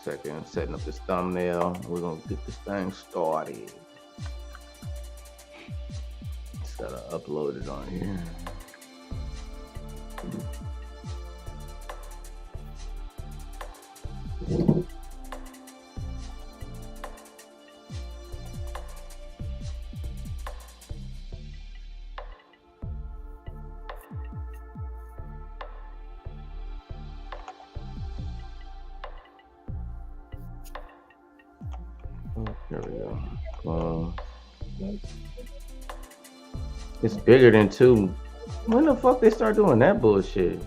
second. Setting up this thumbnail. We're gonna get this thing started. Just gotta upload it on here. There we go. It's bigger than 2. When the fuck they start doing that bullshit?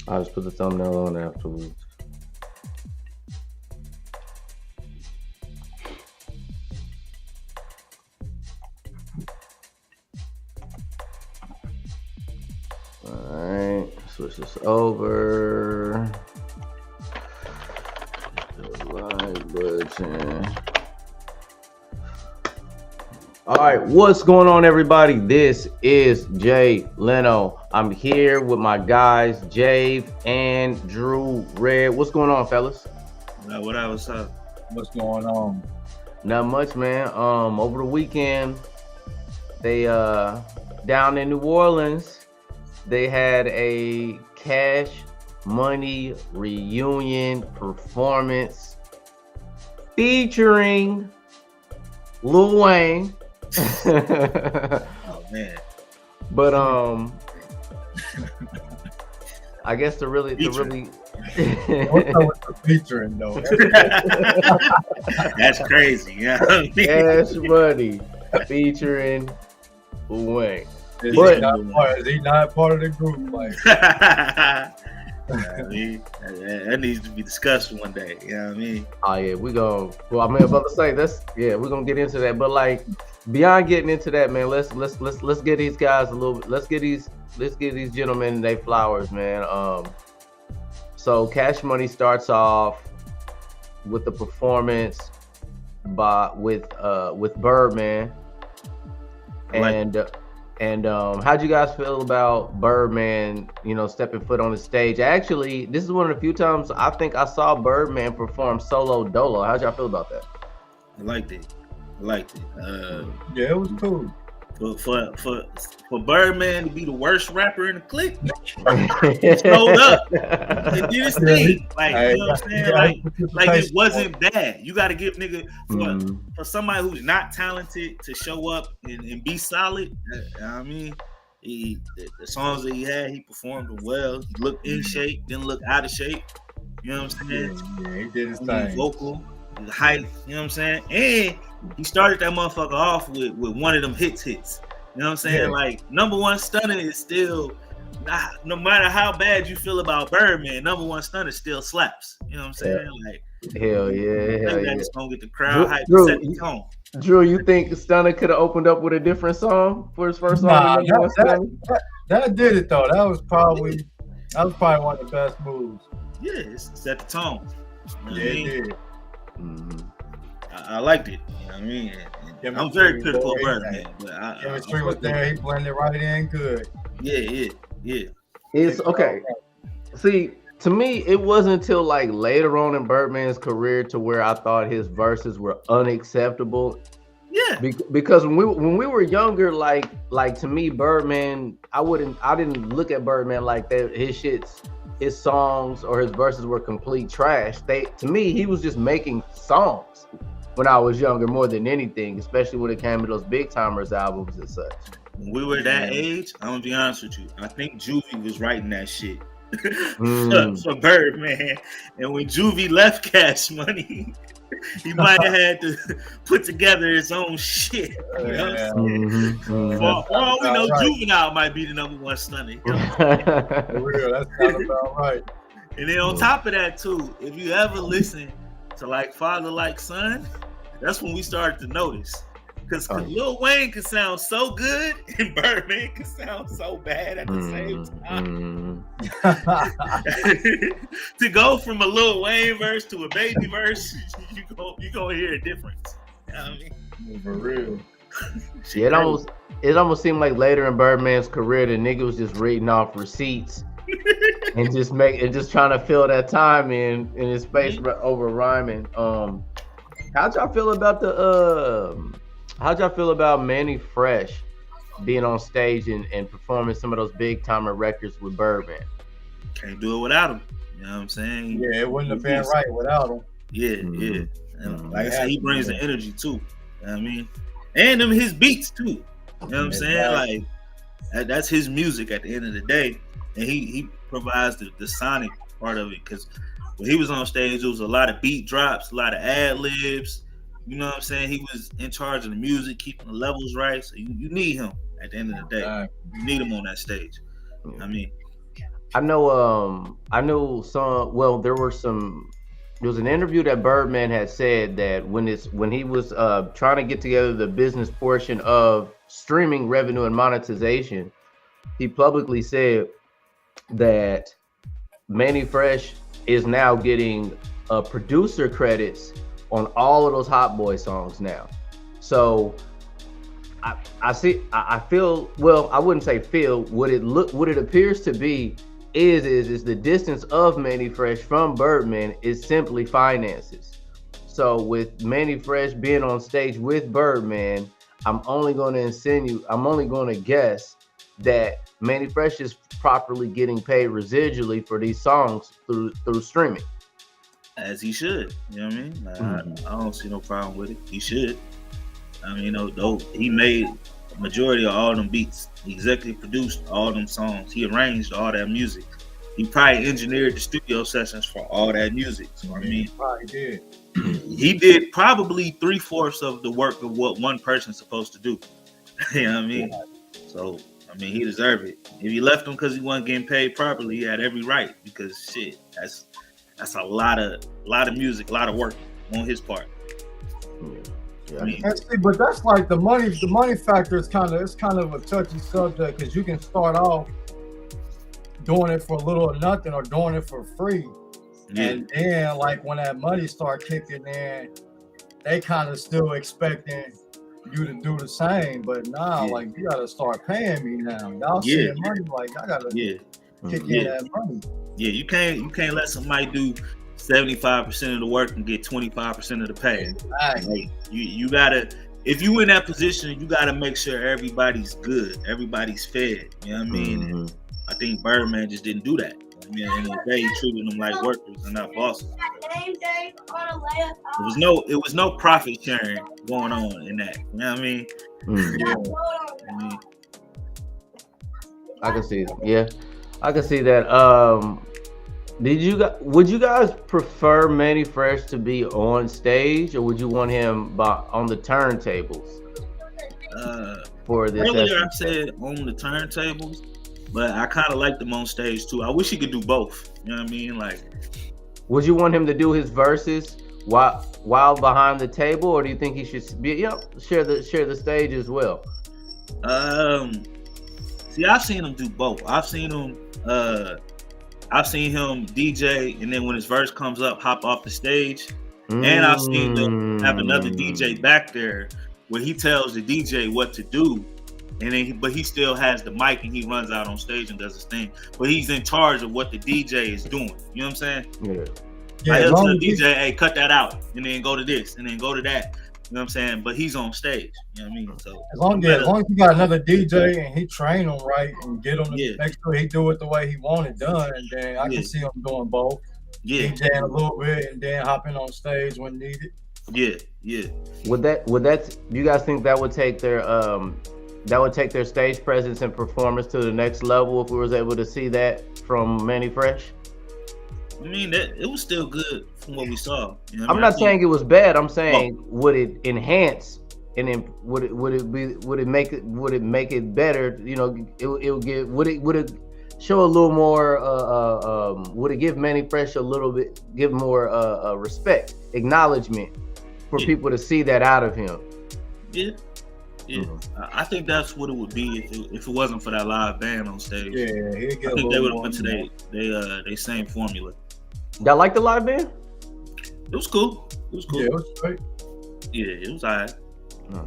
I'll just put the thumbnail on afterwards. Alright, switch this over. The like button. Alright, what's going on, everybody? This is Jay Leno. I'm here with my guys, JAVE and Drew Red. What's going on, fellas? What up? What's up? What's going on? Not much, man. Over the weekend, they down in New Orleans, they had a Cash Money reunion performance featuring Lil Wayne. Oh man. But I guess the really What's up with the featuring though? That's crazy. Yeah. Cash Money featuring Lil Wayne. Is he not part of the group? Like, that needs to be discussed one day. You know what I mean? Oh yeah, well, I mean, about to say we're gonna get into that. But like beyond getting into that, man, let's get these guys let's get these gentlemen their flowers, man. So Cash Money starts off with the performance with Birdman. And how'd you guys feel about Birdman, stepping foot on the stage? Actually, this is one of the few times I think I saw Birdman perform solo dolo. How'd y'all feel about that? I liked it. yeah, it was cool. For Birdman to be the worst rapper in the clique, he showed up and did his thing. Like, you know what I'm saying? Like it wasn't bad. You got to give nigga for somebody who's not talented to show up and be solid. I mean, the songs that he had, he performed them well. He looked in shape, didn't look out of shape. You know what I'm saying? Yeah, he did his thing. Vocal, his height. You know what I'm saying? And he started that motherfucker off with one of them hits. You know what I'm saying? Yeah. Like, number one stunner is still, no matter how bad you feel about Birdman, number one stunner still slaps. You know what I'm saying? Yeah. Like, hell yeah. That's gonna get the crowd hyped and set the tone. Drew, you think Stunner could have opened up with a different song for his first song? That did it though. That was probably one of the best moves. Yeah, it set the tone. You know yeah, it did. Mm-hmm. I liked it. You know what I mean? I'm very critical of Birdman, but chemistry was there. He blended right in good. Yeah. It's okay. See, to me, it wasn't until like later on in Birdman's career to where I thought his verses were unacceptable. Yeah. Because when we were younger, like to me, Birdman, I didn't look at Birdman like that. His songs or his verses were complete trash. To me, he was just making songs when I was younger more than anything, especially when it came to those Big Timers albums and such. When we were that age, I'm gonna be honest with you, I think Juvie was writing that shit for Birdman. And when Juvie left Cash Money, he might have had to put together his own shit. You know what I'm saying? For all we know, Juvenile might be the number one stunner. You know? For real, that's not about right. And then on top of that too, if you ever listen to like Father Like Son, that's when we started to notice. Because Lil Wayne can sound so good and Birdman can sound so bad at the same time. To go from a Lil Wayne verse to a Baby verse, you gonna hear a difference. You know what I mean? For real. Yeah, it almost seemed like later in Birdman's career, the nigga was just reading off receipts and just trying to fill that time in his space over rhyming. How'd y'all feel about Manny Fresh being on stage and performing some of those big timer records with Birdman? Can't do it without him. You know what I'm saying? Yeah, it wouldn't have been right without him. Yeah. And like I said, he brings the energy too. You know what I mean? And them his beats too. You know what I'm saying? Like that's his music at the end of the day. And he provides the sonic part of it, because when he was on stage, there was a lot of beat drops, a lot of ad libs. You know what I'm saying? He was in charge of the music, keeping the levels right. So you need him at the end of the day. You need him on that stage. I mean, I know there was an interview that Birdman had said that when he was trying to get together the business portion of streaming revenue and monetization, he publicly said that Manny Fresh is now getting producer credits on all of those Hot Boy songs now. So I feel, well, I wouldn't say feel, what it appears to be is the distance of Manny Fresh from Birdman is simply finances. So with Manny Fresh being on stage with Birdman, I'm only going to guess that Manny Fresh is properly getting paid residually for these songs through streaming. As he should. You know what I mean? Like, I don't see no problem with it. He should. I mean, though he made a majority of all them beats. He executive produced all them songs. He arranged all that music. He probably engineered the studio sessions for all that music. So I mean, he probably did. He did probably 3/4 of the work of what one person's supposed to do. You know what I mean? So I mean, he deserved it. If he left him because he wasn't getting paid properly, he had every right. Because shit, that's a lot of music, a lot of work on his part. Yeah. I mean, but that's like the money factor is kind of a touchy subject, because you can start off doing it for a little or nothing, or doing it for free. Yeah. And then like when that money start kicking in, they kind of still expecting you to do the same. But now, like, you gotta start paying me now. Y'all seeing money, like I gotta kick in that money. Yeah, you can't let somebody do 75% of the work and get 25% of the pay. Exactly. Like, you gotta, if you in that position, you gotta make sure everybody's good, everybody's fed. You know what I mean? Mm-hmm. I think Birdman just didn't do that. I mean, at the end of the day, he treated them like workers and not bosses. It was no profit sharing going on in that. You know what I mean? Mm-hmm. I mean, I can see it. Yeah, I can see that. Would you guys prefer Manny Fresh to be on stage, or would you want him on the turntables? For this earlier, I said on the turntables, but I kind of liked him on stage too. I wish he could do both. You know what I mean? Like, would you want him to do his verses while behind the table, or do you think he should share the stage as well? See, I've seen him do both. I've seen him DJ, and then when his verse comes up, hop off the stage. And I've seen him have another DJ back there where he tells the DJ what to do, and then but he still has the mic and he runs out on stage and does his thing. But he's in charge of what the DJ is doing. You know what I'm saying? Yeah. I tell the DJ, hey, cut that out, and then go to this, and then go to that. You know what I'm saying? But he's on stage. You know what I mean? So as long as you got another DJ and he train him right and get him to make sure he do it the way he want it done, then I can see him doing both. Yeah. DJing a little bit and then hopping on stage when needed. Yeah. Would that you guys think that would take their stage presence and performance to the next level if we was able to see that from Manny Fresh? I mean, it was still good from what we saw. You know I'm not saying it was bad. I'm saying would it enhance and then would it make it better? You know, would it show a little more? Would it give Manny Fresh give more respect, acknowledgement for people to see that out of him? Yeah. Mm-hmm. I think that's what it would be if it wasn't for that live band on stage. Yeah, I think they would have went to they same formula. Y'all like the live band? It was cool. Yeah, it was great. Yeah, it was alright.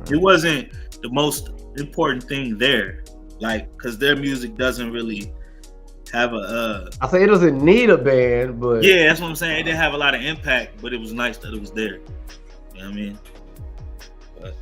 It wasn't the most important thing there, like because their music doesn't really have a. I say it doesn't need a band, but yeah, that's what I'm saying. It didn't have a lot of impact, but it was nice that it was there. You know what I mean? But,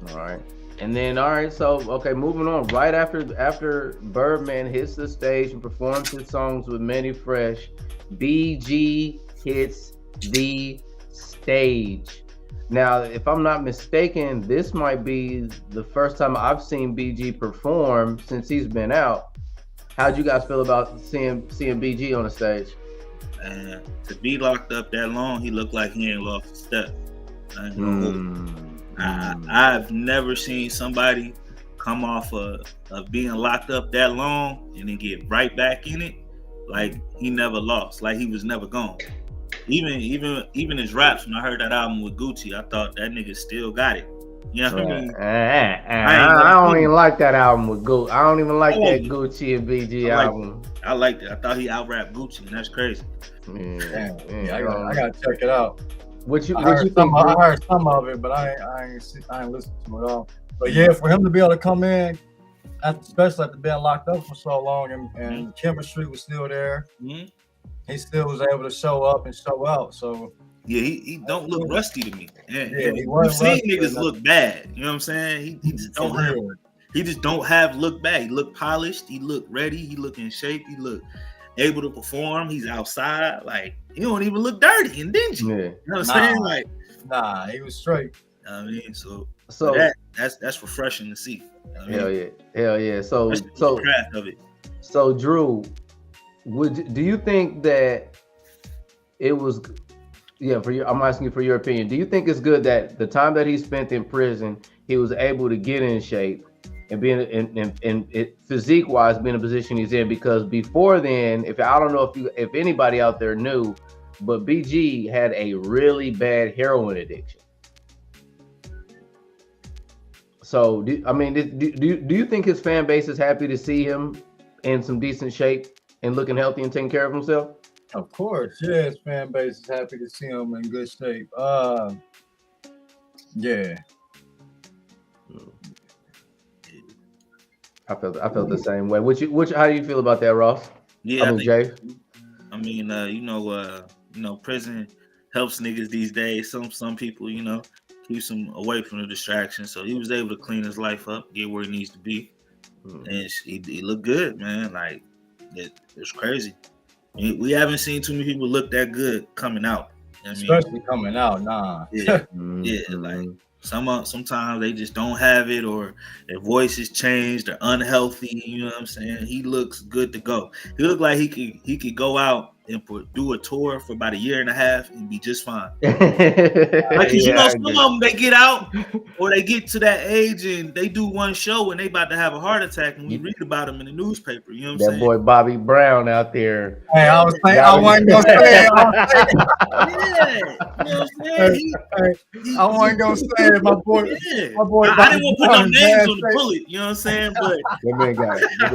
all right. And then, all right, so, okay, moving on. Right after Birdman hits the stage and performs his songs with Manny Fresh, BG hits the stage. Now, if I'm not mistaken, this might be the first time I've seen BG perform since he's been out. How'd you guys feel about seeing BG on the stage? And to be locked up that long, he looked like he ain't lost a step. I've never seen somebody come off of being locked up that long and then get right back in it like he never lost, like he was never gone. Even his raps, when I heard that album with Gucci, I thought that nigga still got it. You know what I mean? I don't even like that album with Gucci. I don't even like that Gucci and BG album. I liked it. I thought he out-rapped Gucci, and that's crazy. I gotta check it out. I heard some of it, but I ain't listened to it all. But yeah, for him to be able to come in, especially after being locked up for so long, and chemistry was still there, he still was able to show up and show out. So yeah, he don't look rusty to me. Yeah, we've seen niggas look bad. You know what I'm saying? He just don't have. He just don't have look bad. He look polished. He look ready. He look in shape. He look able to perform. He's outside. Like, he don't even look dirty and dingy. Yeah. You know what I'm saying? Like, he was straight. I mean, so that's refreshing to see. Hell yeah. So the craft of it. So Drew, do you think that it was? Yeah, I'm asking you for your opinion. Do you think it's good that the time that he spent in prison, he was able to get in shape and being in physique wise, being in the position he's in? Because before then, I don't know if anybody out there knew, but BG had a really bad heroin addiction. So, do you think his fan base is happy to see him in some decent shape and looking healthy and taking care of himself? Of course, yeah, his fan base is happy to see him in good shape. Yeah. I felt the same way. How do you feel about that, Ross? Yeah, Jay. I mean, prison helps niggas these days. Some people, keeps him away from the distractions. So he was able to clean his life up, get where he needs to be, and he looked good, man. Like it's crazy. We haven't seen too many people look that good coming out. You know what Especially coming out, nah. Yeah, like sometimes they just don't have it, or their voice is changed, they're unhealthy. You know what I'm saying? He looks good to go. He looked like he could go out and do a tour for about a year and a half and be just fine. Like, some of them, they get out or they get to that age and they do one show and they about to have a heart attack, and we read about them in the newspaper. You know what I'm saying? That boy Bobby Brown out there. Hey, I was saying, I wasn't gonna say it. Yeah, you know what I'm saying? I wasn't gonna say it, my boy. Yeah. My boy. I didn't want to put no names on the bullet. You know what I'm saying? But that man got it. That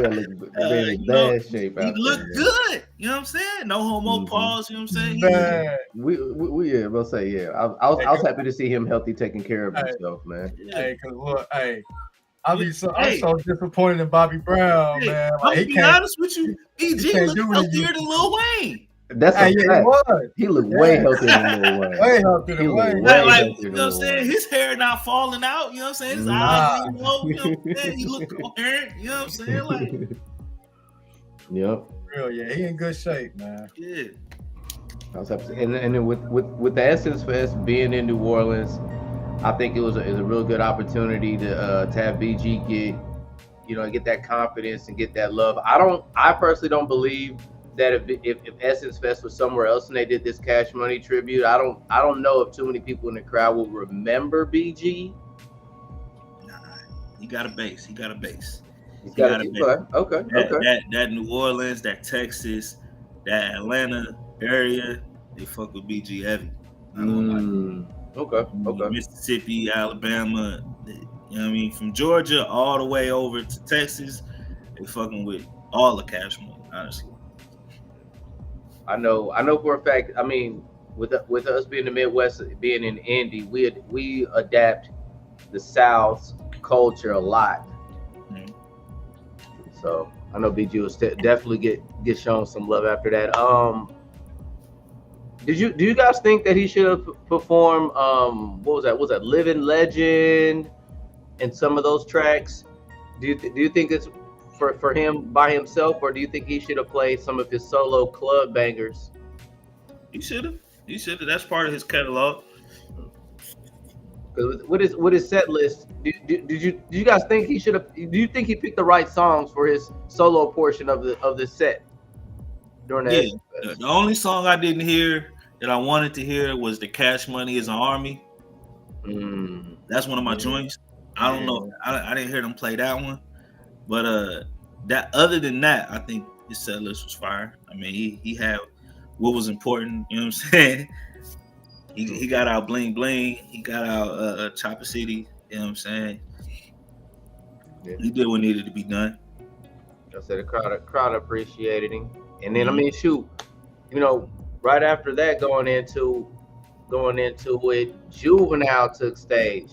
man in bad shape out there. He looked good. You know what I'm saying? No homo pause. You know what I'm saying? I was happy to see him healthy, taking care of himself, man. Hey, cause look, I'm so disappointed in Bobby Brown, man. Like, I'm be honest with you, BG looked healthier than Lil Wayne. That's a fact. He looked way healthier than Lil Wayne. Way healthier than Wayne. Like, you know what I'm saying? His hair not falling out. You know what I'm saying? His eyes, you know what I'm saying? He look coherent. You know what I'm saying? Like, yep. Real, yeah, he in good shape, man. Yeah. I was happy to, and then with the Essence Fest being in New Orleans, I think it was a real good opportunity to have BG get that confidence and get that love. I personally don't believe that if Essence Fest was somewhere else and they did this Cash Money tribute, I don't know if too many people in the crowd will remember BG. Nah, he got a base. Okay. That New Orleans, that Texas, that Atlanta area, they fuck with BG heavy. Okay. Mississippi, Alabama, you know what I mean? From Georgia all the way over to Texas, they fucking with all the Cash Money, honestly. I know for a fact. I mean, with us being the Midwest, being in Indy, we adapt the South's culture a lot. So I know BG will definitely get shown some love after that. Do you guys think that he should have performed what was that? Was that Living Legend and some of those tracks? Do you think it's for him by himself, or do you think he should have played some of his solo club bangers? He should have. That's part of his catalog. With his set list, do you guys think he should have? Do you think he picked the right songs for his solo portion of the set during that? Yeah, the only song I didn't hear that I wanted to hear was the Cash Money Is an Army. That's one of my joints. I don't know. I didn't hear them play that one, but that other than that, I think his set list was fire. I mean, he had what was important. You know what I'm saying? He got out Bling Bling. He got out Chopper City. You know what I'm saying? Yeah. He did what needed to be done. I said the crowd appreciated him. And then I mean, shoot, you know, right after that, going into it, Juvenile took stage,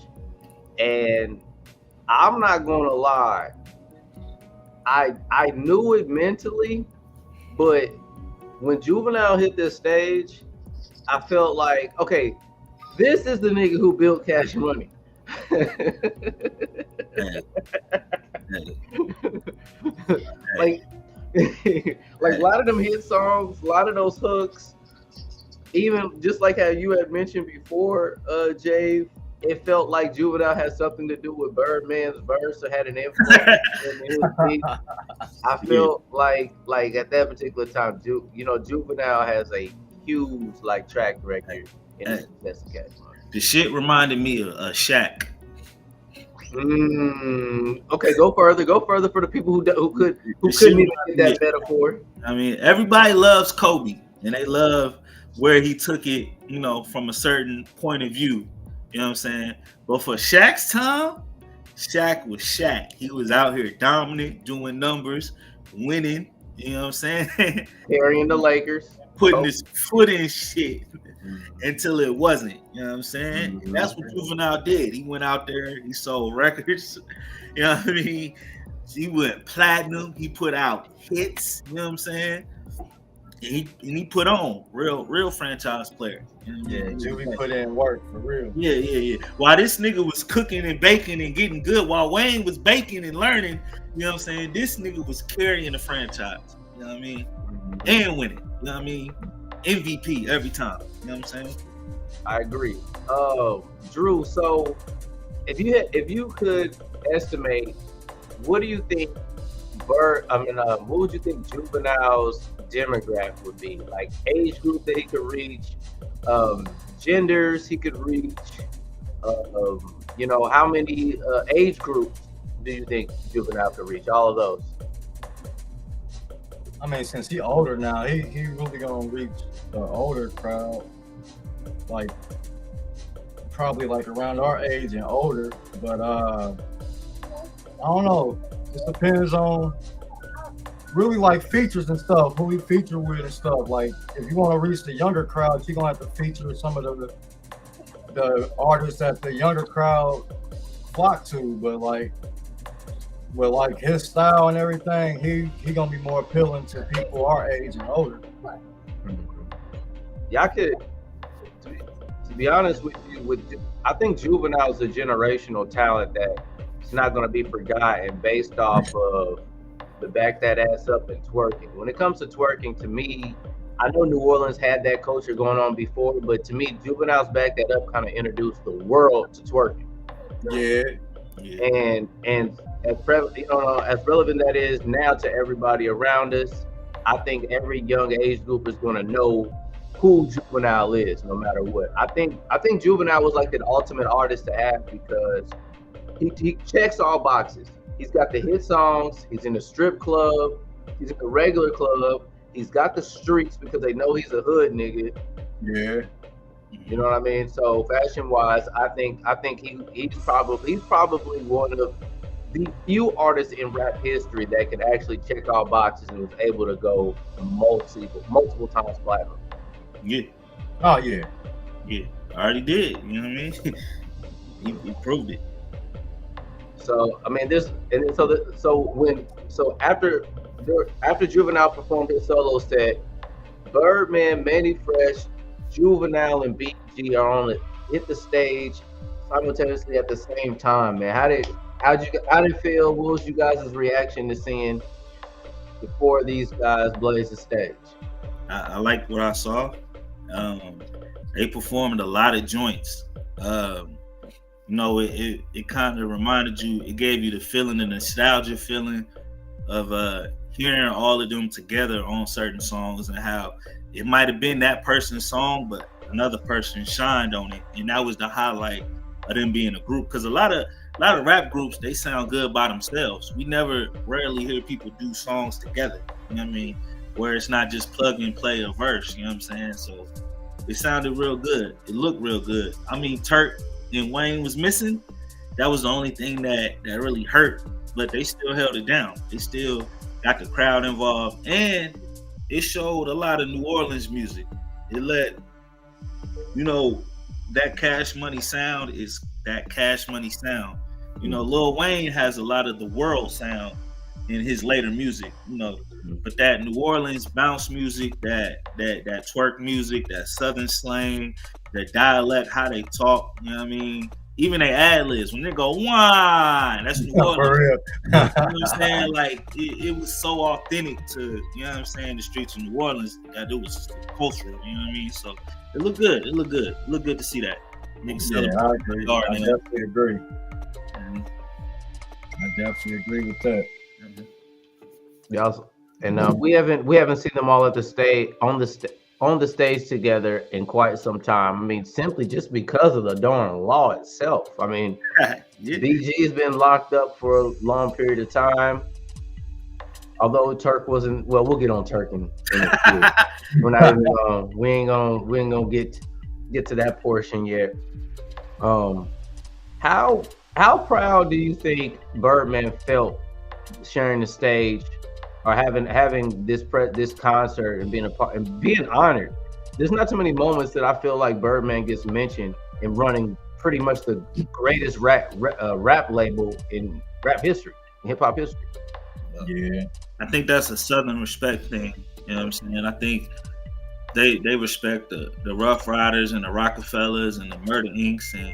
and I'm not gonna lie, I knew it mentally, but when Juvenile hit this stage, I felt like, okay, this is the nigga who built Cash Money. Like a lot of them hit songs, a lot of those hooks, even just like how you had mentioned before, JAVE, it felt like Juvenile had something to do with Birdman's verse or had an influence in his beat. I felt like at that particular time, Juvenile has a huge track record in his Cash Money. The shit reminded me of Shaq. Okay, go further for the people who couldn't even get that metaphor. I mean, everybody loves Kobe, and they love where he took it, from a certain point of view. You know what I'm saying? But for Shaq's time, Shaq was Shaq. He was out here dominant, doing numbers, winning. You know what I'm saying? Carrying the Lakers, putting his foot in shit until it wasn't. You know what I'm saying? Mm-hmm. That's what Juvenile did. He went out there, he sold records. You know what I mean? He went platinum. He put out hits. You know what I'm saying? And he put on real franchise player. You know what I mean? Juvie put in work for real. Yeah. While this nigga was cooking and baking and getting good, while Wayne was baking and learning, you know what I'm saying? This nigga was carrying the franchise. You know what I mean? And winning. You know what I mean? MVP every time. You know what I'm saying? I agree. Drew, so if you could estimate, what do you think what would you think Juvenile's demographic would be? Like age group that he could reach, genders he could reach, how many age groups do you think Juvenile could reach? All of those. I mean, since he's older now, he really gonna reach the older crowd, probably around our age and older. But I don't know. It depends on really features and stuff, who we feature with and stuff. Like if you want to reach the younger crowd, you're gonna have to feature some of the artists that the younger crowd flock to. But with his style and everything, he gonna be more appealing to people our age and older. Yeah, I could. To be honest with you, I think Juvenile is a generational talent that it's not going to be forgotten based off of the back that ass up and twerking. When it comes to twerking, to me, I know New Orleans had that culture going on before, but to me, Juvenile's back that up kind of introduced the world to twerking. Yeah. And as relevant that is now to everybody around us, I think every young age group is going to know who Juvenile is, no matter what. I think Juvenile was the ultimate artist to have because he checks all boxes. He's got the hit songs. He's in the strip club. He's in the regular club. He's got the streets because they know he's a hood nigga. Yeah. You know what I mean? So fashion wise, I think he's probably one of the few artists in rap history that can actually check all boxes and was able to go multiple times platinum. Yeah. Oh yeah. Yeah. I already did. You know what I mean? he proved it. So I mean, after Juvenile performed his solo set, Birdman, Manny Fresh, Juvenile, and BG are on it. Hit the stage simultaneously at the same time. Man, how did it feel? What was you guys' reaction to seeing the four of these guys blaze the stage? I liked what I saw. They performed a lot of joints. It kind of reminded you. It gave you the feeling, the nostalgia feeling of hearing all of them together on certain songs, and how it might have been that person's song, but another person shined on it, and that was the highlight of them being a group. Because a lot of rap groups, they sound good by themselves. We rarely hear people do songs together. You know what I mean? Where it's not just plug and play a verse. You know what I'm saying? So it sounded real good. It looked real good. I mean, Turk and Wayne was missing. That was the only thing that really hurt. But they still held it down. They still got the crowd involved, and it showed a lot of New Orleans music. It let that Cash Money sound is that Cash Money sound. Lil Wayne has a lot of the world sound in his later music, but that New Orleans bounce music, that twerk music, that Southern slang, that dialect, how they talk, you know what I mean? Even they ad-libs, when they go, wine, that's New Orleans. You know what I'm saying? Like, it was so authentic to, you know what I'm saying, the streets of New Orleans, that it was cultural, you know what I mean? So it looked good. It looked good to see that. I agree. I definitely agree. Mm-hmm. I definitely agree with that. Mm-hmm. Yeah, and we haven't seen them all at the stage on the stage together in quite some time. I mean, simply just because of the darn law itself. I mean, BG has been locked up for a long period of time. Although Turk wasn't, well, we'll get on Turk in a few. We're not even we ain't gonna get to that portion yet. How proud do you think Birdman felt sharing the stage, or having this concert and being a part and being honored? There's not too many moments that I feel like Birdman gets mentioned in running pretty much the greatest rap label in rap history, hip hop history. Yeah, I think that's a Southern respect thing. You know what I'm saying? I think they respect the Rough Riders and the Rockefellers and the Murder Incs. and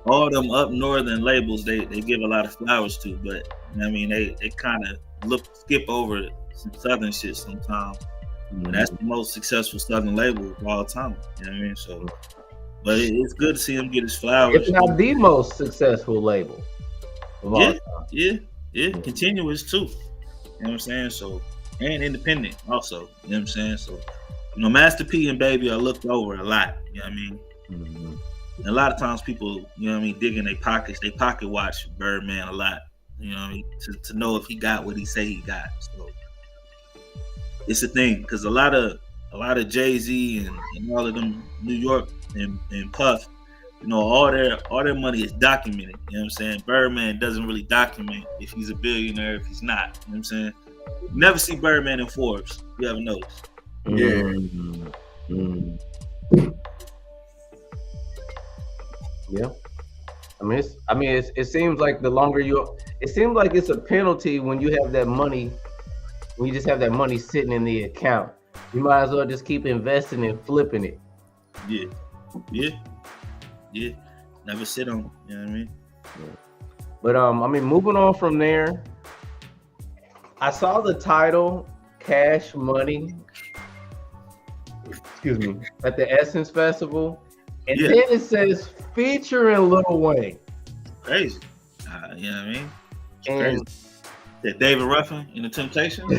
all them up northern labels. They give a lot of flowers to, but you know what I mean, they kind of skip over some Southern shit sometimes. Mm-hmm. That's the most successful Southern label of all time. You know what I mean? So, but it's good to see him get his flowers. It's not the most successful label of all time. Yeah. Continuous too. You know what I'm saying? So, and independent also. You know what I'm saying? So, Master P and Baby are looked over a lot. You know what I mean? Mm-hmm. And a lot of times people, you know what I mean, dig in their pockets. They pocket watch Birdman a lot. You know what I mean? To know if he got what he say he got. So it's a thing, because a lot of Jay-Z and all of them New York and Puff, all their money is documented. You know what I'm saying? Birdman doesn't really document if he's a billionaire, if he's not. You know what I'm saying? You never see Birdman in Forbes. You ever noticed? Yeah. Yeah. It seems like the longer it seems like it's a penalty when you have that money, when you just have that money sitting in the account. You might as well just keep investing and flipping it. Yeah. Never sit on it, you know what I mean? But moving on from there, I saw the title Cash Money, at the Essence Festival, and then it says featuring Lil Wayne. Crazy. You know what I mean? It's crazy. That David Ruffin in the Temptations?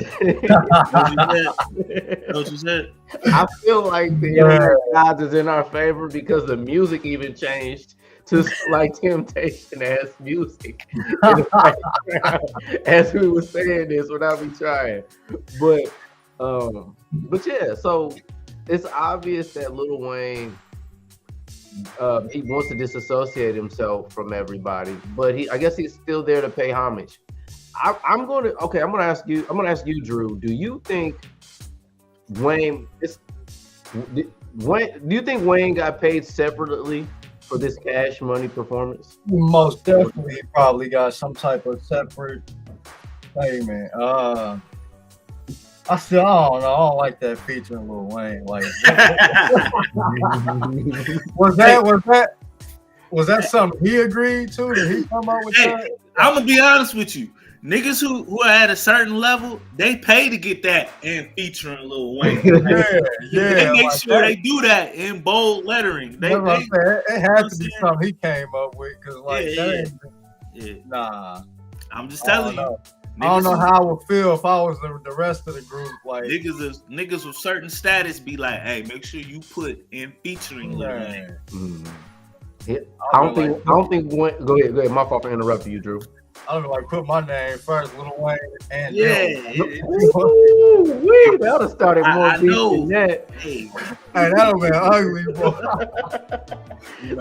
What you said? I feel like the odds is in our favor, because the music even changed to like Temptation-ass music as we were saying this without me trying. But yeah, so it's obvious that Lil Wayne, he wants to disassociate himself from everybody, but I guess he's still there to pay homage. I'm gonna ask you, Drew. Do you think Wayne got paid separately for this Cash Money performance? Most definitely, he probably got some type of separate. Hey man, I don't know. I don't like that featuring Lil Wayne. Like, was that something he agreed to? Did he come up with that? I'm gonna be honest with you. Niggas who are at a certain level, they pay to get that and featuring Lil Wayne. They make sure they do that in bold lettering. It had to be something he came up with, because nah. I'm just telling you. I don't know how I would feel if I was the rest of the group. Like niggas with certain status be like, hey, make sure you put in featuring Lil Wayne. I don't think. Go ahead. My fault for interrupting you, Drew. I don't know, like put my name first, Lil Wayne, and that would started more deep than that. Hey, that would been ugly, bro.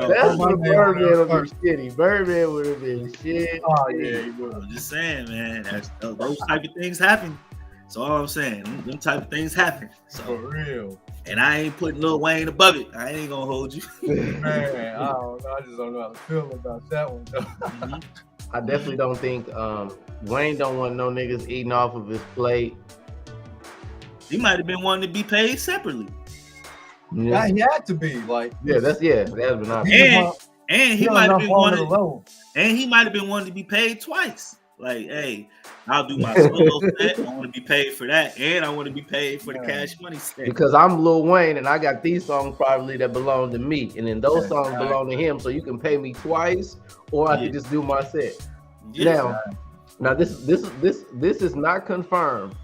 That's what Birdman would be shitty. Birdman would have been shit. Oh yeah, I'm just saying, man. Those type of things happen. That's all I'm saying. Them type of things happen. So for real. And I ain't putting Lil Wayne above it. I ain't gonna hold you. Man, I don't know. I just don't know how to feel about that one though. Mm-hmm. I definitely don't think Wayne don't want no niggas eating off of his plate. He might have been wanting to be paid separately. Yeah, he had to be like. That's been obvious. And he might have been wanting to be paid twice. Like, hey, I'll do my solo set. I want to be paid for that, and I want to be paid for the Cash Money set. Because I'm Lil Wayne, and I got these songs probably that belong to me, and then those songs belong to him. So you can pay me twice, or I can just do my set. Now this is not confirmed,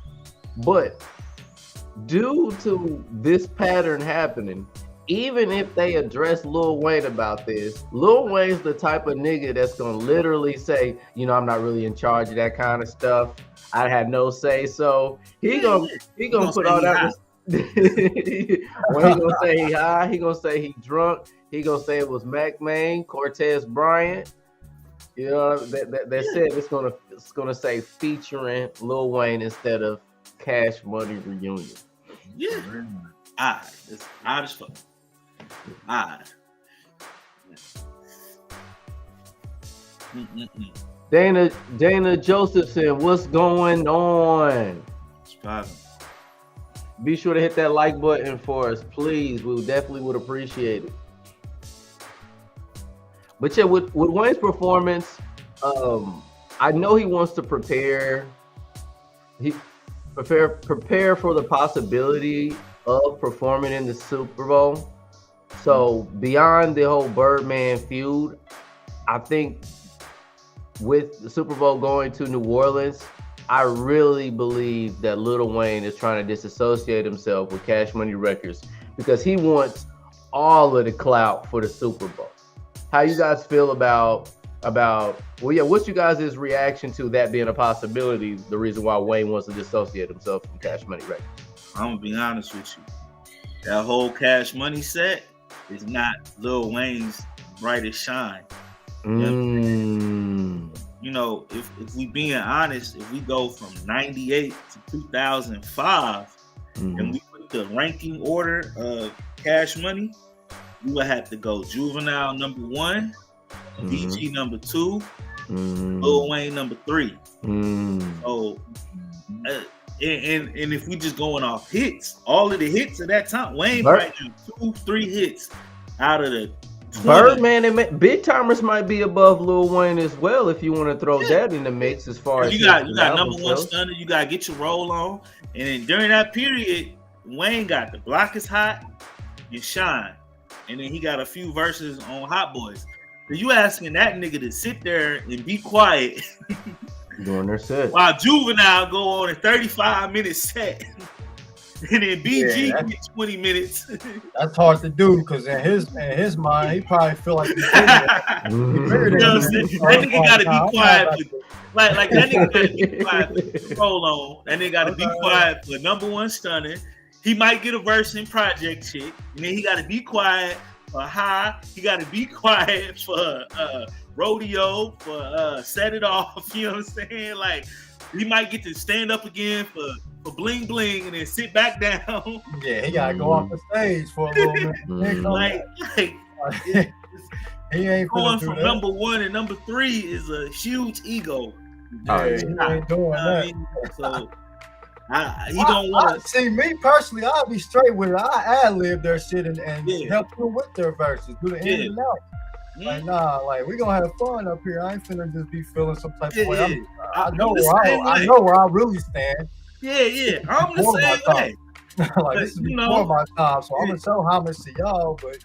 but due to this pattern happening, even if they address Lil Wayne about this, Lil Wayne's the type of nigga that's gonna literally say, I'm not really in charge of that kind of stuff. I had no say. So he gonna put all that. When he gonna say he high, he gonna say he drunk. He gonna say it was Mac Main, Cortez Bryant. That said, it's gonna say featuring Lil Wayne instead of Cash Money Reunion. Yeah, it's odd as fuck. Odd. Dana Josephson, what's going on? Be sure to hit that like button for us, please. We definitely would appreciate it. But yeah, with Wayne's performance, I know he wants to prepare for the possibility of performing in the Super Bowl. So beyond the whole Birdman feud, I think with the Super Bowl going to New Orleans, I really believe that Lil Wayne is trying to disassociate himself with Cash Money Records because he wants all of the clout for the Super Bowl. How you guys feel about what's you guys' reaction to that being a possibility, the reason why Wayne wants to dissociate himself from Cash Money Records? I'm gonna be honest with you. That whole Cash Money set is not Lil Wayne's brightest shine. If we being honest, if we go from 98 to 2005 and we put the ranking order of Cash Money, we would have to go Juvenile number 1, BG number 2, Lil Wayne number 3. So, and if we just going off hits, all of the hits at that time, Wayne might do 2-3 hits out of the 20. Birdman and Big Timers might be above Lil Wayne as well if you want to throw that in the mix as far as you got number 1 Stunner, you got Get Your Roll On, and then during that period, Wayne got The Block Is Hot and Shine, and then he got a few verses on Hot Boys. So you asking that nigga to sit there and be quiet doing their set while Juvenile go on a 35-minute set. And then BG get 20 minutes. That's hard to do because in his mind, he probably feel like he's that nigga gotta be quiet. Like that nigga gotta be quiet. Hold on. That nigga gotta be quiet for number 1 Stunner. He might get a verse in Project Chick. And then he gotta be quiet for High. He gotta be quiet for Rodeo, for Set It Off. You know what I'm saying? Like, he might get to stand up again for Bling Bling and then sit back down. Yeah, he gotta go off the stage for a little bit. He ain't going from number 1 and number 3 is a huge ego. Yeah, he ain't doing that. So he don't want to see me personally. I'll be straight with it. I ad-lib their shit and help them with their verses, do the ins and outs. Like like we gonna have fun up here. I ain't finna just be feeling some type of way. I know where I really stand. Yeah. I'm the same way. Like this is before my time, so I'm gonna show homage to y'all. But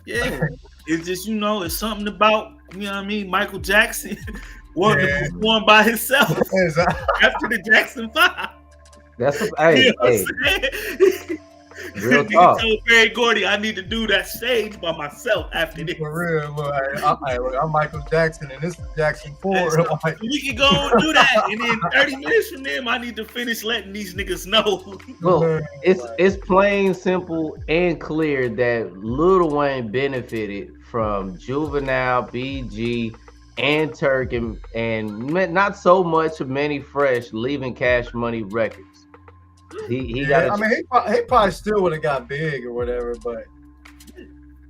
it's just it's something about Michael Jackson wanted to perform by himself after the Jackson 5. That's hey. Real talk. Told Barry Gordy, I need to do that stage by myself after this. For real, look, I'm Michael Jackson, and this is Jackson 4. We can go and do that, and then 30 minutes from them, I need to finish letting these niggas know. Well, it's plain, simple, and clear that Lil Wayne benefited from Juvenile, BG, and Turk, and not so much of Manny Fresh leaving Cash Money Records. He got. He probably still would have got big or whatever, but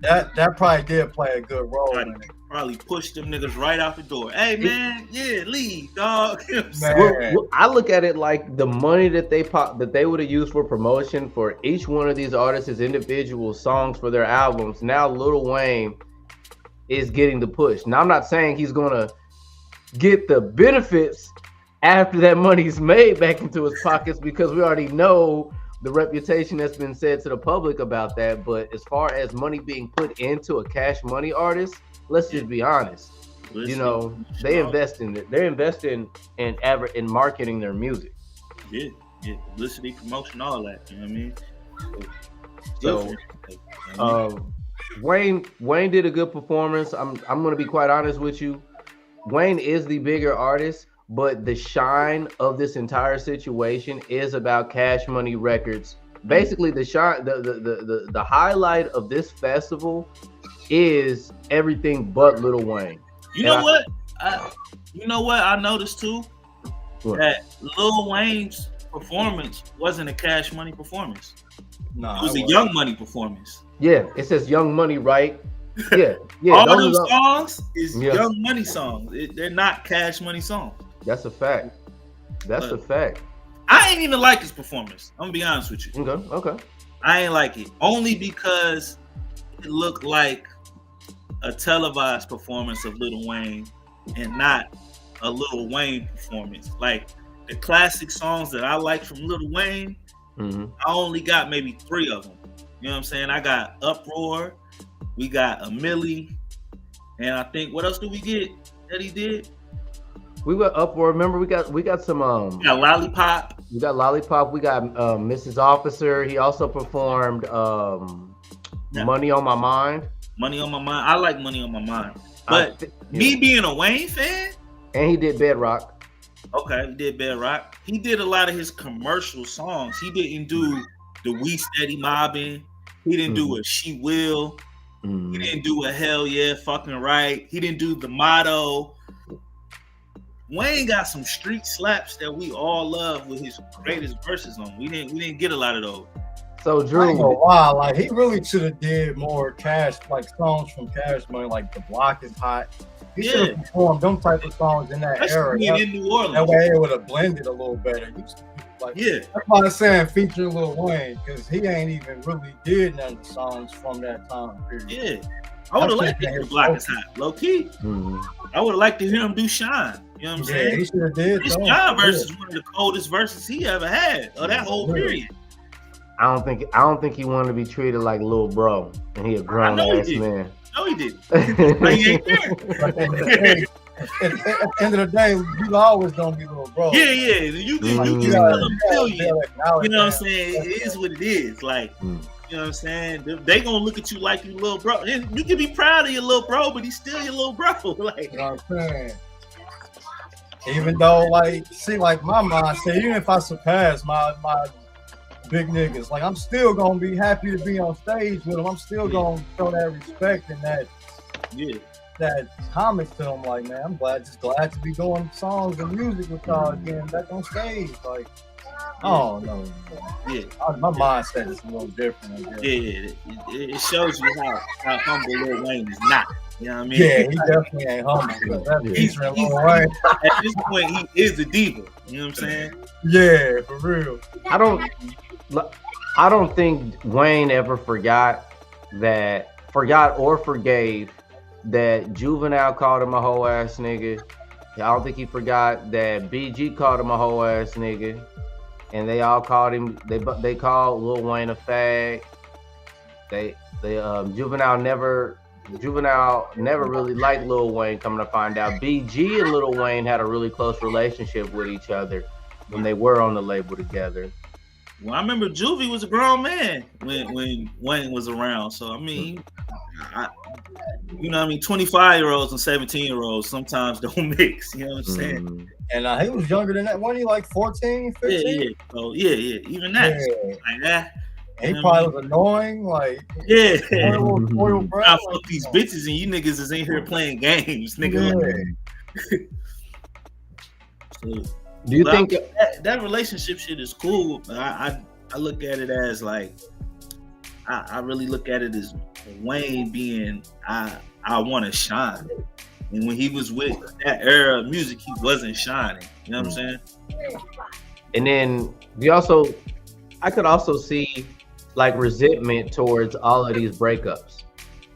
that probably did play a good role in it. Probably pushed them niggas right out the door. Hey man, leave, dog. I look at it like the money that they would have used for promotion for each one of these artists' individual songs for their albums. Now Lil Wayne is getting the push. Now I'm not saying he's gonna get the benefits after that money's made back into his pockets, because we already know the reputation that's been said to the public about that. But as far as money being put into a Cash Money artist, let's just be honest. They invest in it. They're investing in marketing their music. Yeah, publicity, promotion, all that. You know what I mean? So, Wayne did a good performance. I'm going to be quite honest with you. Wayne is the bigger artist. But the shine of this entire situation is about Cash Money Records. Basically, the shine, the highlight of this festival is everything but Lil Wayne. You know what I noticed too? That Lil Wayne's performance wasn't a Cash Money performance. No, it was a Young Money performance. Yeah, it says Young Money, right? Yeah. All those songs is Young Money songs. They're not Cash Money songs. That's a fact. A fact. I ain't even like his performance. I'm gonna be honest with you. Okay. I ain't like it. Only because it looked like a televised performance of Lil Wayne and not a Lil Wayne performance. Like the classic songs that I like from Lil Wayne, I only got maybe 3 of them. You know what I'm saying? I got Uproar, we got A Milli, and I think what else do we get that he did? We got Uproar. Remember, we got some. We got Lollipop. We got Lollipop. We got Mrs. Officer. He also performed Money on My Mind. Money on My Mind. I like Money on My Mind. But me being a Wayne fan, and he did Bedrock. Okay, he did Bedrock. He did a lot of his commercial songs. He didn't do the We Steady Mobbing. He didn't do a She Will. He didn't do a Hell Yeah Fucking Right. He didn't do the Motto. Wayne got some street slaps that we all love with his greatest verses on. We didn't get a lot of those. So Drew, wow, like he really should have did more Cash, like songs from Cash Money, like The Block Is Hot. He should have performed them type of songs in that era. In New Orleans. That way it would have blended a little better. That's why I'm saying featuring Lil Wayne, because he ain't even really did none of the songs from that time period. Yeah. I would have liked to hear Block Is Hot, low key. I would have liked to hear him do Shine. You know what I'm saying? He should have did. His Shine verse is one of the coldest verses he ever had of that whole period. I don't think he wanted to be treated like little bro, and he a grown ass man. No, he didn't. He ain't there. At the end of the day, you always gonna be little bro. Yeah. You can tell him million. You know what I'm saying? It is what it is. Like, you know what I'm saying? They gonna look at you like you little bro. You can be proud of your little bro, but he's still your little bro. Like, you know what I'm saying? Even though, like my mind said, even if I surpass my big niggas, like I'm still gonna be happy to be on stage with them. I'm still gonna show that respect and that homage to them. Like, man, I'm glad to be doing songs and music with y'all again back on stage. Like, Oh no. Yeah, My mindset is a little different. I guess. Yeah, it shows you how humble Lil Wayne is not. You know what I mean? Yeah, he definitely ain't humble. He's Lil Wayne. At this point, he is a diva. You know what I'm saying? Yeah, for real. I don't think Wayne ever forgot or forgave that Juvenile called him a hoe ass nigga. I don't think he forgot that BG called him a hoe ass nigga, and they all called him. They called Lil Wayne a fag. Juvenile never really liked Lil Wayne. Coming to find out, BG and Lil Wayne had a really close relationship with each other when they were on the label together. Well, I remember Juvie was a grown man when Wayne was around. So I mean, you know what I mean, 25-year-olds and 17-year-olds sometimes don't mix. You know what I'm saying? And he was younger than that. Wasn't he like 14, 15? Yeah. So yeah. Even that. Yeah. Like that. He probably was annoying, like spoiled bro. I fuck these bitches and you niggas is in here playing games, nigga. Yeah. So, do you think that relationship shit is cool? I look at it as like I really look at it as Wayne being I want to shine, and when he was with that era of music, he wasn't shining. You know what I'm saying? And then I could also see like resentment towards all of these breakups.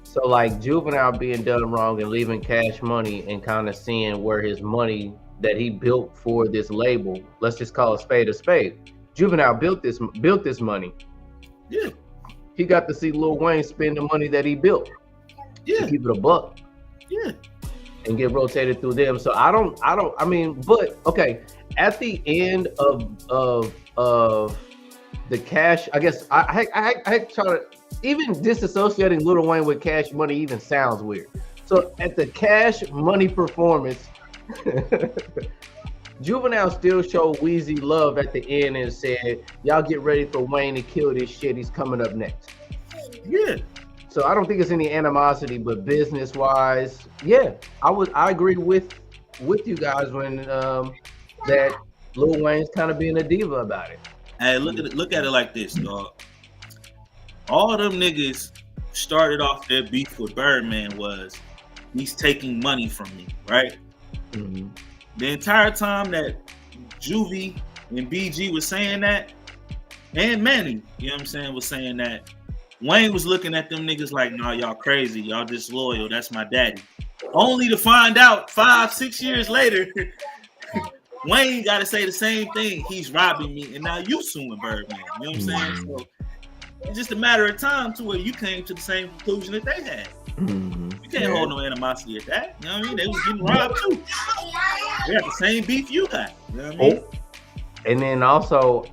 So like Juvenile being done wrong and leaving Cash Money and kind of seeing where his money that he built for this label, let's just call a spade a spade. Juvenile built this money. Yeah. He got to see Lil Wayne spend the money that he built. Yeah. To keep it a buck. Yeah. And get rotated through them. So I mean, but okay, at the end of the Cash, I guess I try to, even disassociating Lil Wayne with Cash Money even sounds weird. So at the Cash Money performance, Juvenile still showed Weezy love at the end and said, y'all get ready for Wayne to kill this shit. He's coming up next. Yeah. So I don't think it's any animosity, but business wise, yeah, I agree with you guys when that Lil Wayne's kind of being a diva about it. Hey, look at it like this, dog. All them niggas started off their beef with Birdman was he's taking money from me, right? Mm-hmm. The entire time that Juvie and BG was saying that, and Manny, you know what I'm saying, was saying that, Wayne was looking at them niggas like, nah, y'all crazy, y'all disloyal, that's my daddy. Only to find out 5-6 years later, Wayne got to say the same thing. He's robbing me, and now you suing Birdman. You know what I'm saying? So it's just a matter of time to where you came to the same conclusion that they had. You can't hold no animosity at that. You know what I mean? They was getting robbed too. They got the same beef you got. You know what I mean? And then also,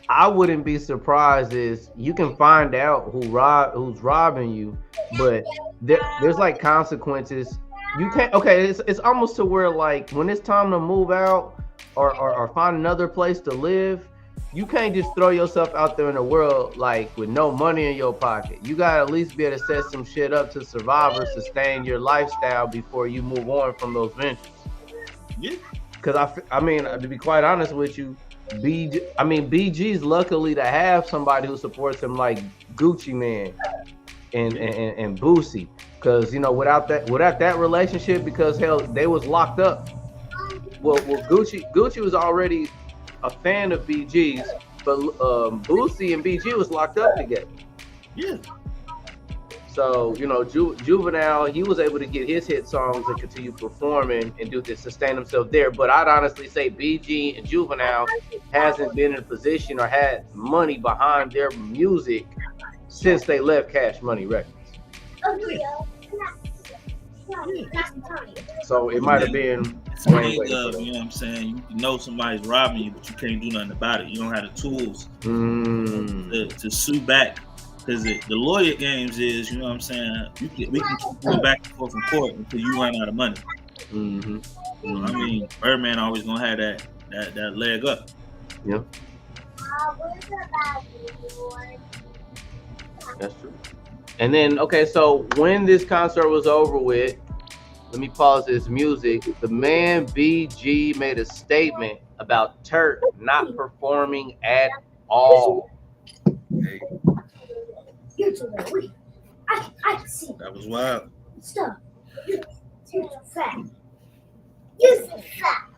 I wouldn't be surprised is you can find out who's robbing you, but there's like consequences. You can't. Okay, it's almost to where like when it's time to move out or find another place to live, you can't just throw yourself out there in the world like with no money in your pocket. You gotta at least be able to set some shit up to survive or sustain your lifestyle before you move on from those ventures. Yeah. Because I mean, to be quite honest with you, BG's luckily to have somebody who supports him like Gucci Man and Boosie. Because you know, without that relationship, because hell, they was locked up. Well, Gucci was already a fan of BG's, but Boosie and BG was locked up together. Yeah. So you know, Juvenile, he was able to get his hit songs and continue performing and sustain himself there. But I'd honestly say BG and Juvenile hasn't been in a position or had money behind their music since they left Cash Money Records. So it might have been. You know what I'm saying? You know somebody's robbing you, but you can't do nothing about it. You don't have the tools to sue back. Because the lawyer games is, you know what I'm saying, we can keep going back and forth in court until you run out of money. You know what I mean? Birdman always gonna have that leg up. Yeah. That's true. And then, okay, so when this concert was over with, Let me pause this music. The man BG made a statement about Turk not performing at all. Hey. That was wild. Stop. You're fat. You're fat.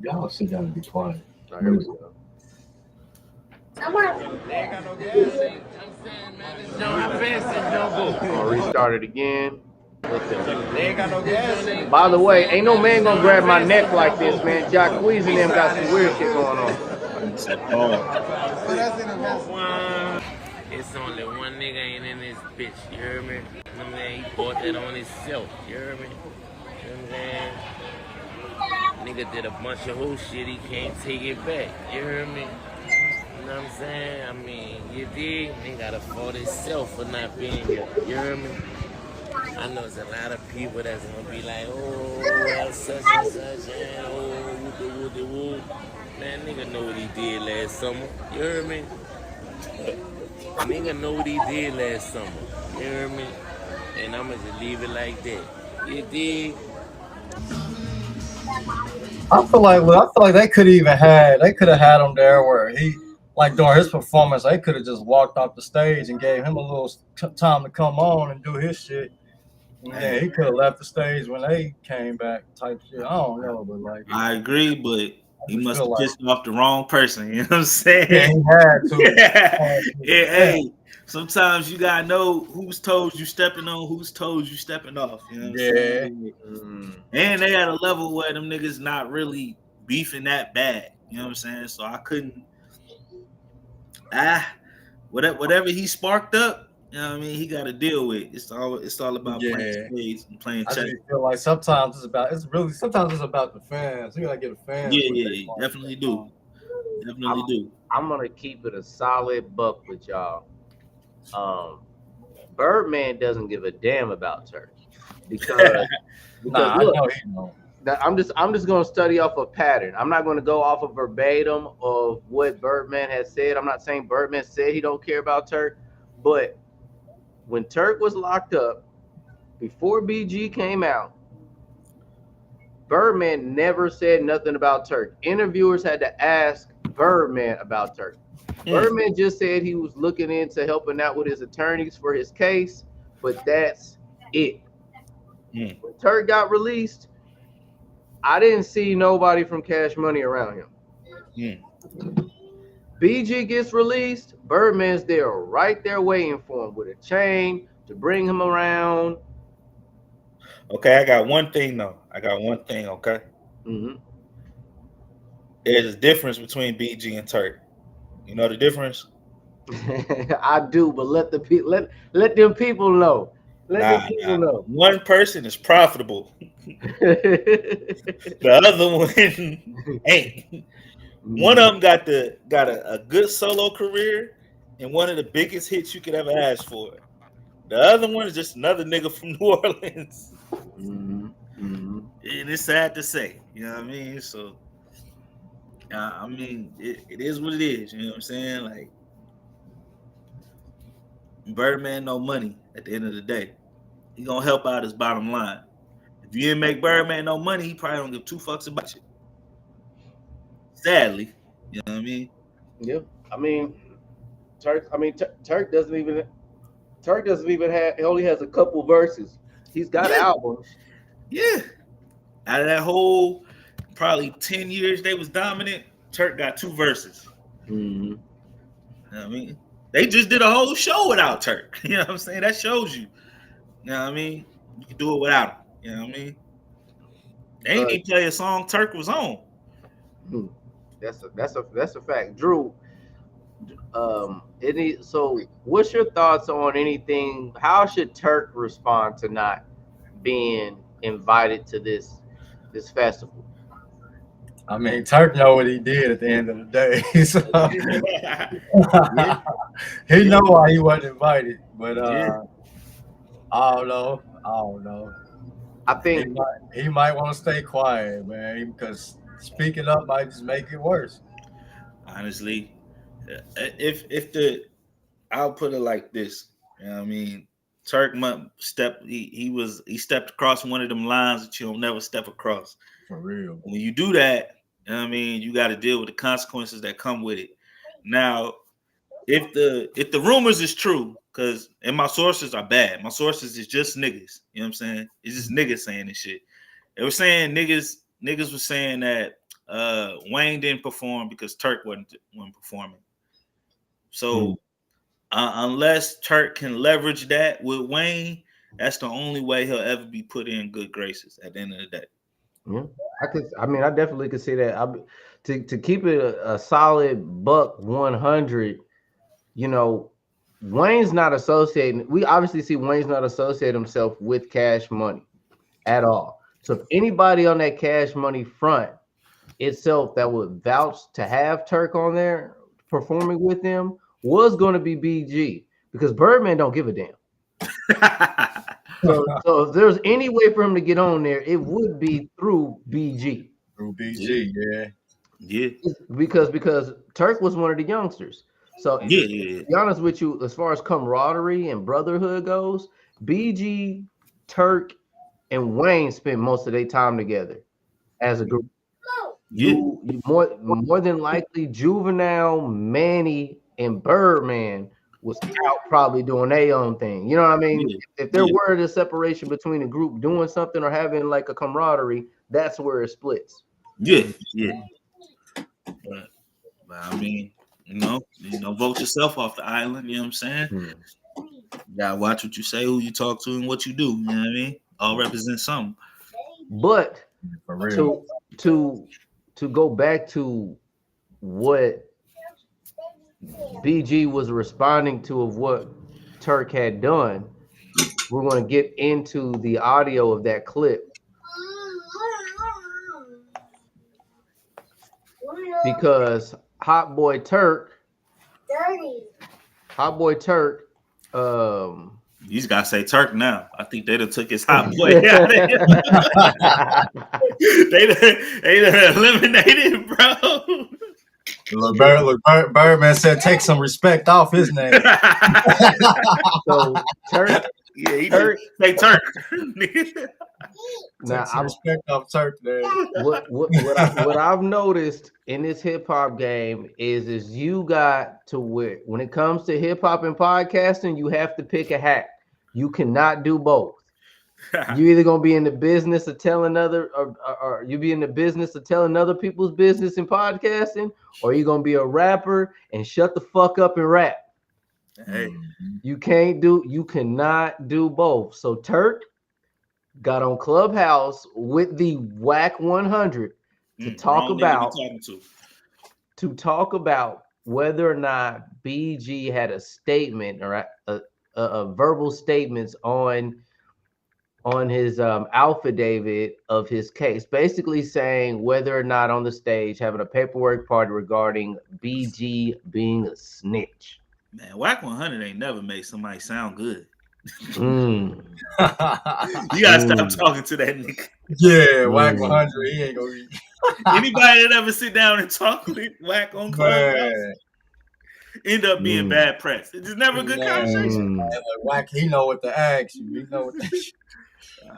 Y'all sit down and be quiet. Right, here we go. I'll restart it again. By the way, ain't no man gonna grab my neck like this, man. Jacquees and them got some weird shit going on. It's only one nigga ain't in this bitch, you hear me? He bought that on himself, you hear me? You know what I'm saying? Nigga did a bunch of whole shit, he can't take it back, you hear me? You know what I'm saying? I mean, you dig? They gotta fault himself for not being here, you hear me? I know there's a lot of people that's gonna be like, oh, well, such and such, and oh, woo. Man, nigga know what he did last summer, you hear me? Nigga know what he did last summer. You hear me? And I'ma just leave it like that. You dig? I feel like they could have had him there where he, like during his performance, they could have just walked off the stage and gave him a little time to come on and do his shit. Yeah, he could have left the stage when they came back, type shit. I don't know, but like I agree, but he must have pissed off the wrong person. You know what I'm saying? Yeah, he had to. Yeah, hey, sometimes you gotta know whose toes you stepping on, whose toes you stepping off. You know what I'm saying? And they at a level where them niggas not really beefing that bad. You know what I'm saying? So I couldn't. Whatever he sparked up. You know what I mean? He got to deal with. It's all about playing spades and playing chess. I feel like sometimes it's about the fans. You gotta get the fans. Yeah, definitely do. I'm gonna keep it a solid buck with y'all. Birdman doesn't give a damn about Turk because look, I'm just gonna study off a pattern. I'm not gonna go off of verbatim of what Birdman has said. I'm not saying Birdman said he don't care about Turk, but when Turk was locked up, before BG came out, Birdman never said nothing about Turk. Interviewers had to ask Birdman about Turk. Birdman just said he was looking into helping out with his attorneys for his case, but that's it. When Turk got released, I didn't see nobody from Cash Money around him. BG gets released, Birdman's there right there waiting for him with a chain to bring him around. Okay, I got one thing though. Okay. There's a difference between BG and Turk. You know the difference? I do, but let them people know. Let them people know. One person is profitable. The other one ain't. One of them got a good solo career and one of the biggest hits you could ever ask for. The other one is just another nigga from New Orleans. And it's sad to say, you know what I mean? So, I mean, it is what it is. You know what I'm saying? Like, Birdman, no money at the end of the day. He gonna help out his bottom line. If you didn't make Birdman no money, he probably don't give two fucks about you. Sadly, you know what I mean? Yeah, I mean, Turk doesn't even have. He only has a couple verses. He's got albums. Yeah, out of that whole probably 10 years they was dominant, Turk got 2 verses. You know what I mean? They just did a whole show without Turk. You know what I'm saying? That shows you. You know what I mean? You can do it without him. You know what I mean? They ain't even play a song Turk was on. That's a fact, Drew. So what's your thoughts on anything? How should Turk respond to not being invited to this festival? I mean, Turk know what he did at the end of the day. So he know why he wasn't invited, but I don't know. I think he might want to stay quiet, man, because speaking up might just make it worse. Honestly, if the I'll put it like this. You know what I mean? Turk stepped across one of them lines that you don't never step across. For real. When you do that, you know what I mean, you got to deal with the consequences that come with it. Now, if the rumors is true, and my sources are bad. My sources is just niggas. You know what I'm saying? It's just niggas saying this shit. They were saying niggas were saying that Wayne didn't perform because Turk wasn't performing. So unless Turk can leverage that with Wayne, that's the only way he'll ever be put in good graces at the end of the day. Yeah, I definitely could see that. To keep it a solid buck 100. You know, Wayne's not associating. We obviously see Wayne's not associate himself with Cash Money at all. So if anybody on that Cash Money front itself that would vouch to have Turk on there performing with them was going to be BG, because Birdman don't give a damn. So if there's any way for him to get on there, it would be through BG. Through BG, yeah. Because Turk was one of the youngsters. So to be honest with you, as far as camaraderie and brotherhood goes, BG, Turk, and Wayne spent most of their time together as a group. You more than likely, Juvenile, Manny, and Birdman was out probably doing their own thing. You know what I mean? If there were a separation between a group doing something or having like a camaraderie, that's where it splits. Yeah. But I mean, vote yourself off the island. You know what I'm saying? You gotta watch what you say, who you talk to, and what you do. You know what I mean? All represent something. But to go back to what BG was responding to of what Turk had done, we're going to get into the audio of that clip, because Hot Boy Turk, you just gotta say Turk now. I think they done took his Hot Boy out. They done eliminated, bro. Look, Birdman said take some respect off his name. So Turk, he did say Turk. Now some respect off Turk there. What I've noticed in this hip hop game is you got to when it comes to hip hop and podcasting, you have to pick a hat. You cannot do both. You either gonna be in the business of telling or you be in the business of telling other people's business in podcasting, or you gonna be a rapper and shut the fuck up and rap. Hey, you cannot do both. So Turk got on Clubhouse with the Whack 100 to talk about whether or not BG had a statement or a verbal statements on his affidavit of his case, basically saying whether or not on the stage having a paperwork party regarding BG being a snitch. Man, Whack 100 ain't never made somebody sound good. You gotta stop talking to that nigga. Yeah, Whack 100, he ain't gonna be. Anybody that ever sit down and talk with Whack on Clubhouse end up being bad press. It's never a good conversation. Like, Whack, he know what to ask you. He know what to.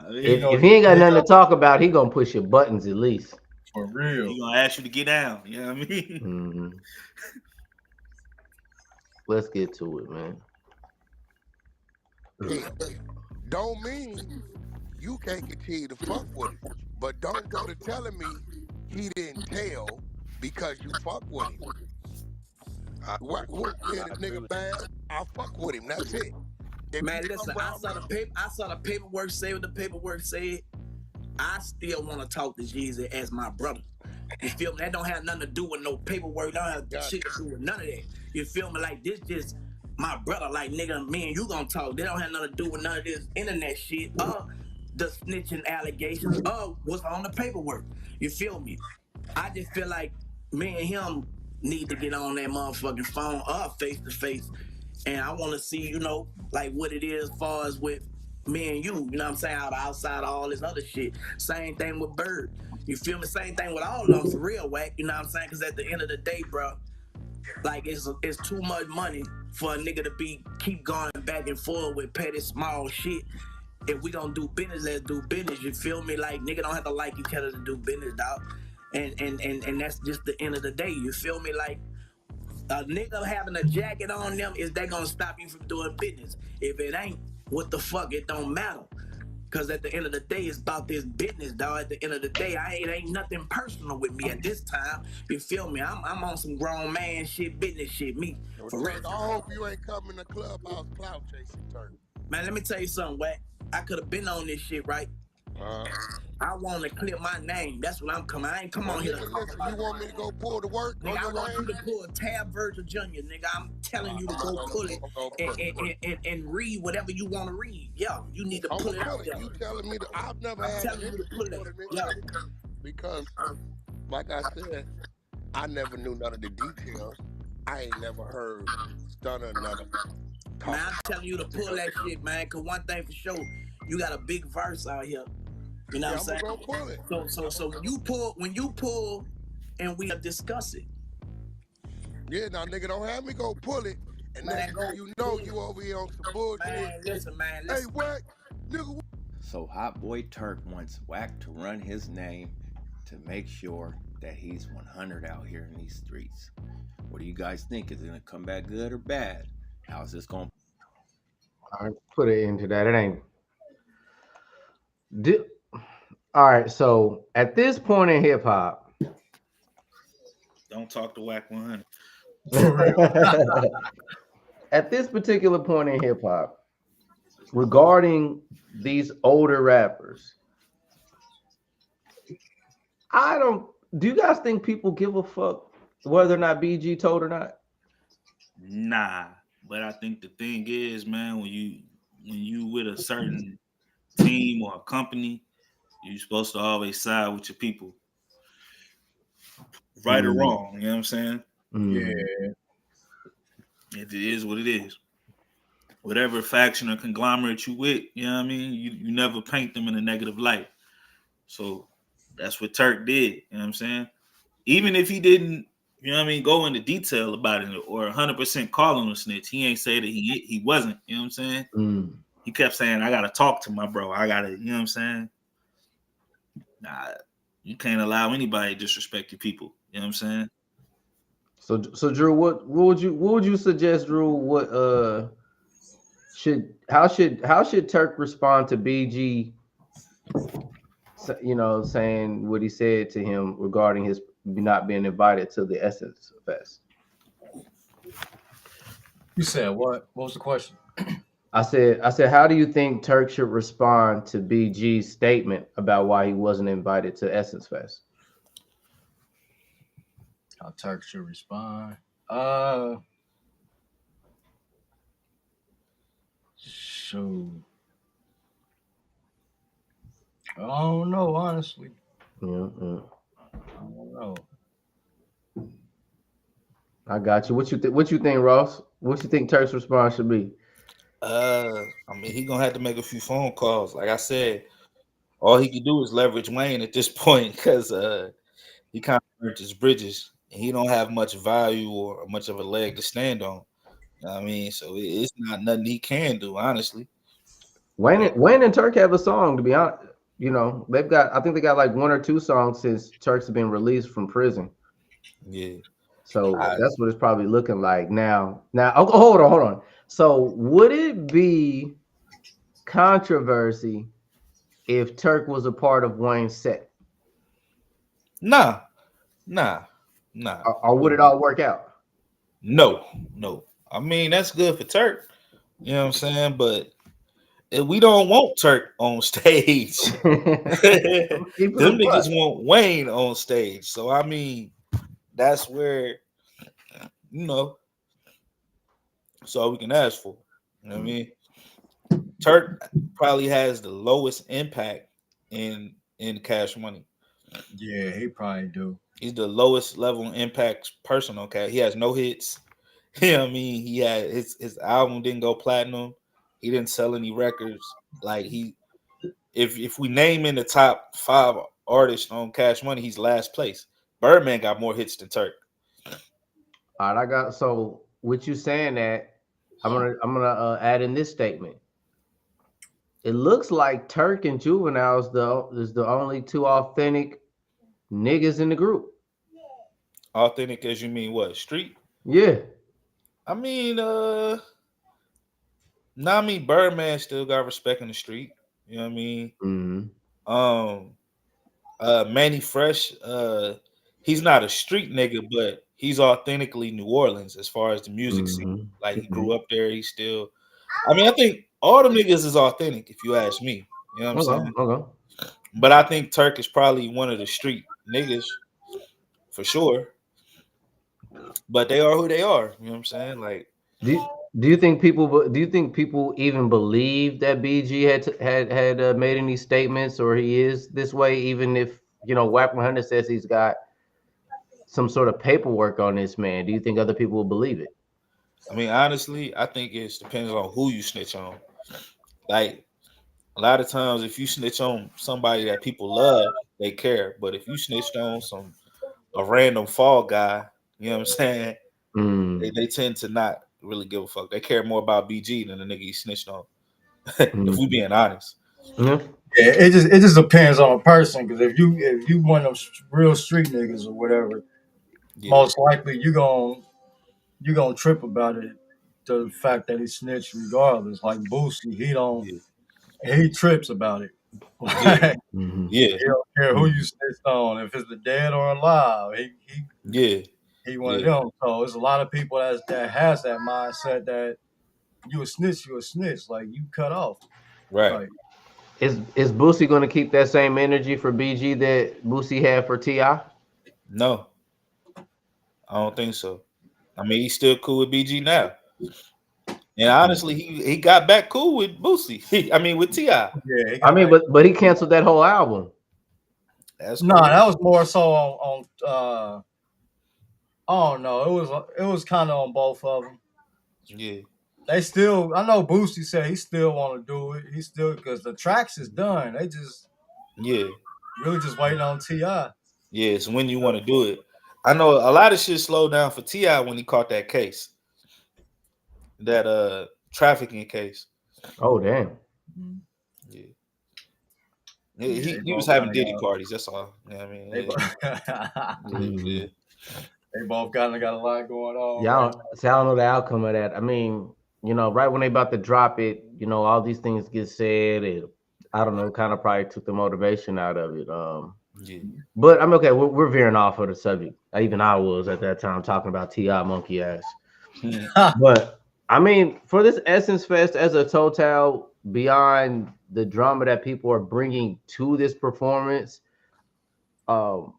If he ain't got nothing to talk about, he gonna push your buttons at least. For real. He gonna ask you to get down. You know what I mean? Let's get to it, man. Don't mean you can't continue to fuck with him, but don't go to telling me he didn't tell because you fuck with him. What this nigga bad? I fuck with him. That's it. Man, listen, I saw the paperwork say what the paperwork said. I still want to talk to Jeezy as my brother. You feel me? That don't have nothing to do with no paperwork. Don't have shit to do with none of that. You feel me? Like, this just my brother. Like, nigga, me and you gonna talk. They don't have nothing to do with none of this internet shit. The snitching allegations. What's on the paperwork. You feel me? I just feel like me and him need to get on that motherfucking phone face to face. And I want to see, like what it is as far as with me and you know what I'm saying, outside of all this other shit. Same thing with Bird. You feel me? Same thing with all of them, for real, Whack. You know what I'm saying? Because at the end of the day, bro, Like it's too much money for a nigga to keep going back and forth with petty small shit. If we gonna do business, let's do business. You feel me? Like nigga don't have to like each other to do business, dog. And that's just the end of the day. You feel me? Like a nigga having a jacket on them, is that gonna stop you from doing business? If it ain't, what the fuck? It don't matter. Cause at the end of the day, it's about this business, dog. At the end of the day, it ain't nothing personal with me at this time. You feel me? I'm on some grown man shit, business shit. Me, for real. I hope you ain't coming to Clubhouse clout chasing, Turk. Man, let me tell you something, Wack. I could have been on this shit, right? I want to clear my name. That's what I'm coming. I ain't come on here to talk about. You want me to go pull the work? Nigga, I want you to pull a Tab Virgil Jr., nigga. I'm telling you to go pull it and read whatever you want to read. Yeah, you need to pull it out there. You telling me that I've never had telling you to pull it. Yeah. Because, like I said, I never knew none of the details. I ain't never heard Stunner another. Man, I'm telling you to pull that shit, man. Cause one thing for sure, you got a big verse out here. You know what I'm saying? Go pull it. So when you pull, and we'll discuss it. Yeah, now nigga, don't have me go pull it, and then you know you over here on some bullshit. Man, listen, man. Hey, Wack, nigga. So Hot Boy Turk wants Wack to run his name to make sure that he's 100 out here in these streets. What do you guys think? Is it gonna come back good or bad? How's this going? I put it into that. It ain't. All right. So at this point in hip hop, don't talk to Wack 100. At this particular point in hip hop, regarding these older rappers, do you guys think people give a fuck whether or not BG told or not? Nah, but I think the thing is, man, when you with a certain team or a company, you're supposed to always side with your people, right or wrong. You know what I'm saying? Yeah, it is what it is. Whatever faction or conglomerate you with, you know what I mean? You never paint them in a negative light. So that's what Turk did. You know what I'm saying? Even if he didn't, you know what I mean, go into detail about it or 100% call him a snitch, he ain't say that he wasn't. You know what I'm saying? He kept saying, I got to talk to my bro. I got to, you know what I'm saying? Nah, you can't allow anybody to disrespect your people. You know what I'm saying? So Drew, what would you suggest, Drew? How should Turk respond to BG? You know, saying what he said to him regarding his not being invited to the Essence Fest. You said what? What was the question? I said, how do you think Turk should respond to BG's statement about why he wasn't invited to Essence Fest? How Turk should respond? Shoot. I don't know, honestly. Yeah. I don't know. I got you. What you think, Ross? What you think Turk's response should be? I mean, he gonna have to make a few phone calls. Like I said, all he can do is leverage Wayne at this point because he kind of burnt his bridges and he don't have much value or much of a leg to stand on. You know what I mean, so it's not nothing he can do, honestly. Wayne and Turk have a song, to be honest. You know, I think they got like 1 or 2 songs since Turk's been released from prison. Yeah. So that's what it's probably looking like now. Hold on. So would it be controversy if Turk was a part of Wayne's set? Nah. Or would it all work out? No. I mean, that's good for Turk. You know what I'm saying? But we don't want Turk on stage. Them niggas want Wayne on stage. So, I mean, that's where, you know, that's all we can ask for. You know what I mean? Turk probably has the lowest impact in Cash Money. Yeah, he probably do. He's the lowest level impact person on Cash. He has no hits. You know what I mean? He had his album didn't go platinum. He didn't sell any records. Like if we name in the top 5 artists on Cash Money, he's last place. Birdman got more hits than Turk. All right, I got so with you saying that, I'm gonna add in this statement. It looks like Turk and Juvenile is the only two authentic niggas in the group. Authentic as you mean what? Street? Yeah. I mean, nah, I mean Birdman still got respect in the street. You know what I mean? Mm-hmm. Um, Manny Fresh, he's not a street nigga, but he's authentically New Orleans as far as the music scene. Mm-hmm. Like he Mm-hmm. grew up there. He still. I mean, I think all the niggas is authentic if you ask me. You know what I'm Okay. saying? Okay. But I think Turk is probably one of the street niggas for sure. But they are who they are. You know what I'm saying? Like, Do do you think people even believe that BG had made any statements or he is this way, even if Whack 100 says he's got some sort of paperwork on this man? Do you think other people will believe it? I mean, honestly, I think it depends on who you snitch on. Like, a lot of times, if you snitch on somebody that people love, they care. But if you snitched on a random fall guy, you know what I'm saying? Mm, They tend to not really give a fuck. They care more about BG than the nigga he snitched on. If we mm. being honest. Yeah. Yeah, it just depends on a person. Because if you one of them real street niggas or whatever, Yeah, most likely you gonna trip about it. The fact that he snitched, regardless. Like Boosie, yeah, he trips about it. yeah, Like, Hmm. yeah, he don't care who you Hmm. snitched on, if it's the dead or alive. yeah, He one of yeah. them. So there's a lot of people that has that mindset that you a snitch, like you cut off. Right. Like Is Boosie going to keep that same energy for BG that Boosie had for Ti? No, I don't think so. I mean, he's still cool with BG now. And honestly, he got back cool with Boosie. I mean, with Ti. yeah, he I got mean, back. but he canceled that whole album. That's No, cool. that was more so I don't know. It was kind of on both of them. Yeah, They still, I know Boosie said he still want to do it. He still because the tracks is done. They just yeah, really just waiting on Ti. yeah. It's when you want to do it. I know a lot of shit slowed down for Ti when he caught that case, that trafficking case. Oh damn. Yeah, Yeah, he was having Diddy parties. That's all. You know what I mean? they Yeah, both, yeah, yeah. Mhm. they both got a lot going on Yeah, right now. see, I don't know the outcome of that. I mean, right when they about to drop it, all these things get said, and I don't know, kind of probably took the motivation out of it. Yeah. But I'm okay. We're veering off of the subject. Even I was at that time talking about Ti monkey ass. But I mean, for this Essence Fest as a total, beyond the drama that people are bringing to this performance, um,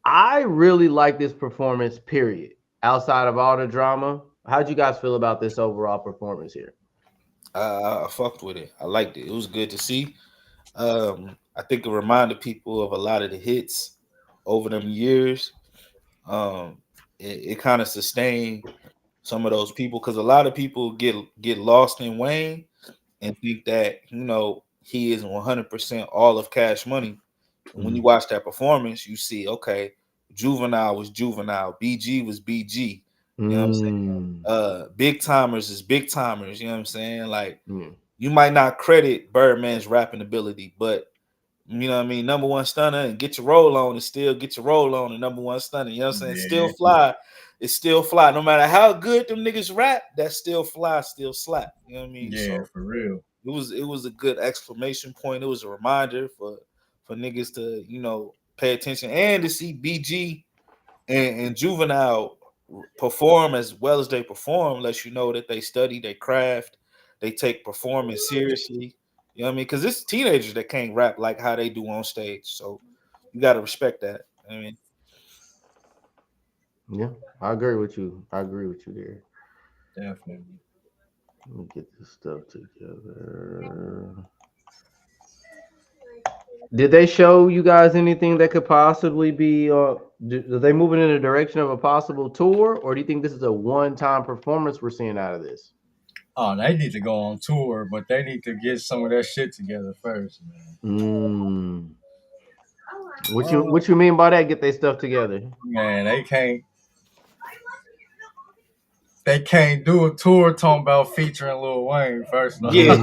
I really like this performance. Period. Outside of all the drama, how'd you guys feel about this overall performance here? I fucked with it. I liked it. It was good to see. I think it reminded people of a lot of the hits over them years. Um, it kind of sustained some of those people because a lot of people get lost in Wayne and think that he is 100% all of Cash Money. And when you watch that performance, you see okay, Juvenile was Juvenile, BG was BG. You know what I'm saying? Mm. Big timers is big timers. You know what I'm saying? Like Mm. you might not credit Birdman's rapping ability, but you know what I mean, number one stunner and get your roll on and still get your roll on and number one stunner. You know what I'm saying? Still Yeah, fly. It's still fly. No matter how good them niggas rap, that still fly, still slap. You know what I mean? yeah, So for real. it was a good exclamation point. It was a reminder for niggas to, pay attention and to see BG and Juvenile perform as well as they perform lets you know that they study, they craft, they take performance seriously. You know what I mean? Because it's teenagers that can't rap like how they do on stage. So you got to respect that. I mean, Yeah, I agree with you. I agree with you there. Definitely. Let me get this stuff together. Did they show you guys anything that could possibly be? Are they moving in the direction of a possible tour, or do you think this is a one-time performance we're seeing out of this? Oh, they need to go on tour, but they need to get some of that shit together first, man. Mm. What you Oh, what you mean by that? Get their stuff together. man, they can't. they can't do a tour talking about featuring Lil Wayne first. Yeah.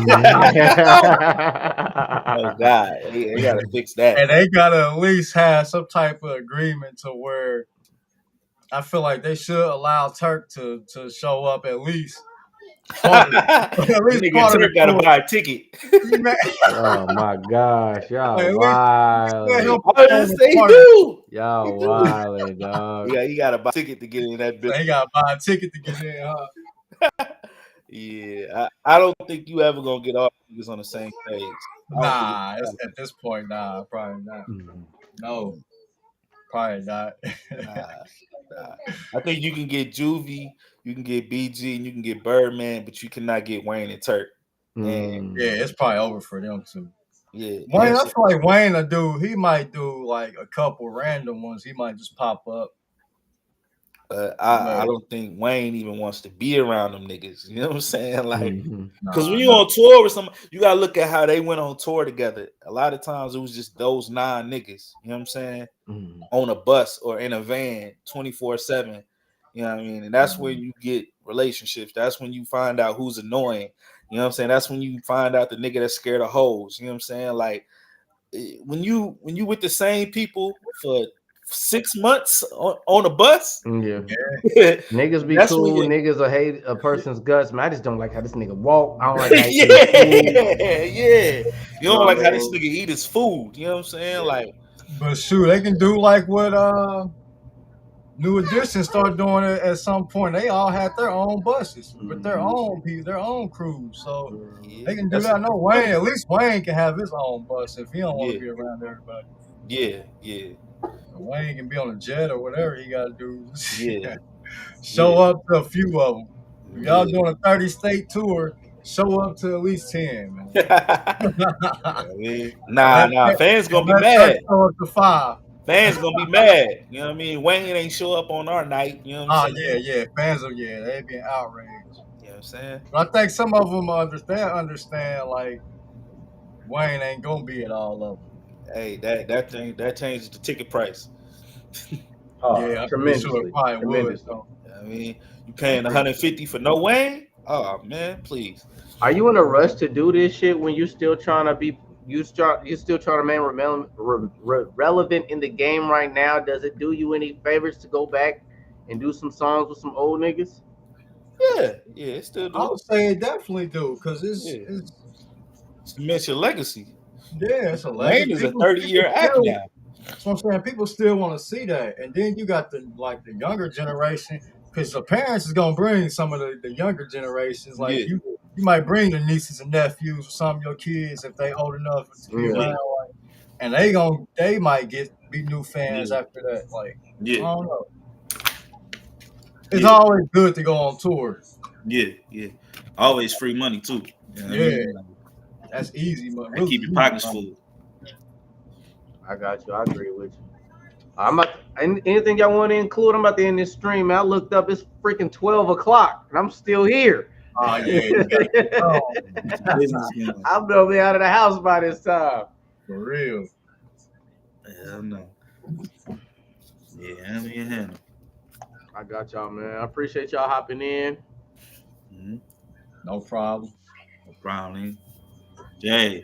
Oh God, they gotta fix that. And they gotta at least have some type of agreement to where I feel like they should allow Turk to show up at least part of Nigga Turk gotta buy a ticket. Oh my gosh, y'all At wild. They do. Y'all wild, dog. Yeah, you gotta buy a ticket to get in that business. They gotta buy a ticket to get in, huh? Yeah, I don't think you ever gonna get all niggas on the same page. Nah, at this point, nah, probably not. No, probably not. Nah. I think you can get Juvie, you can get BG, and you can get Birdman, but you cannot get Wayne and Turk. And yeah, it's probably over for them too. Yeah, Wayne, I feel like Wayne will do. He might do like a couple random ones. He might just pop up. I don't think Wayne even wants to be around them niggas. You know what I'm saying? Like, because when you on tour with somebody, you gotta look at how they went on tour together. A lot of times it was just those 9 niggas. You know what I'm saying? On a bus or in a van, 24/7. You know what I mean? And that's when you get relationships. That's when you find out who's annoying. You know what I'm saying? That's when you find out the nigga that's scared of hoes. You know what I'm saying? Like, when you with the same people for 6 months on a bus. Yeah. Niggas be cool. Niggas will hate a person's guts. Man, I just don't like how this nigga walk. I don't like how he eat food. You don't like how this nigga eat his food. You know what I'm saying? Like, but shoot, they can do like what New Edition started doing it at some point. They all had their own buses with their own people, their own crews. So they can do that. No, Wayne, at least Wayne can have his own bus if he don't want to be around everybody. Yeah. Wayne can be on a jet or whatever he got to do. Yeah. Show up to a few of them. If y'all doing a 30-state tour, show up to at least 10, man. Nah. Fans gonna be mad. Show up to 5. Fans gonna be mad. You know what I mean? Wayne ain't show up on our night. You know what I'm saying? Yeah. Fans are they being outraged. You know what I'm saying? But I think some of them understand like Wayne ain't gonna be at all of them. Hey, that changes the ticket price. Yeah, tremendously. I mean, you paying $150 for no Wayne? Oh man, please. Are you in a rush to do this shit when you're still trying to be? You still trying to remain relevant in the game right now? Does it do you any favors to go back and do some songs with some old niggas? Yeah, it still do. I would say it definitely do because it's cements your legacy. Yeah, it's a legacy. Wayne is a 30-year act now. That's what I'm saying. People still want to see that, and then you got the younger generation because the parents is gonna bring some of the younger generations. Like you might bring the nieces and nephews or some of your kids if they old enough to be around, and they might be new fans after that. Like I don't know. It's always good to go on tour. Yeah. Always free money too. You know what I mean? That's easy, but really keep your pockets full. I got you. I agree with you. Anything y'all want to include? I'm about to end this stream. Man, I looked up. It's freaking 12 o'clock, and I'm still here. Oh yeah. I'm gonna be out of the house by this time. For real. Hell no. Yeah. I got y'all, man. I appreciate y'all hopping in. No problem. JAVE.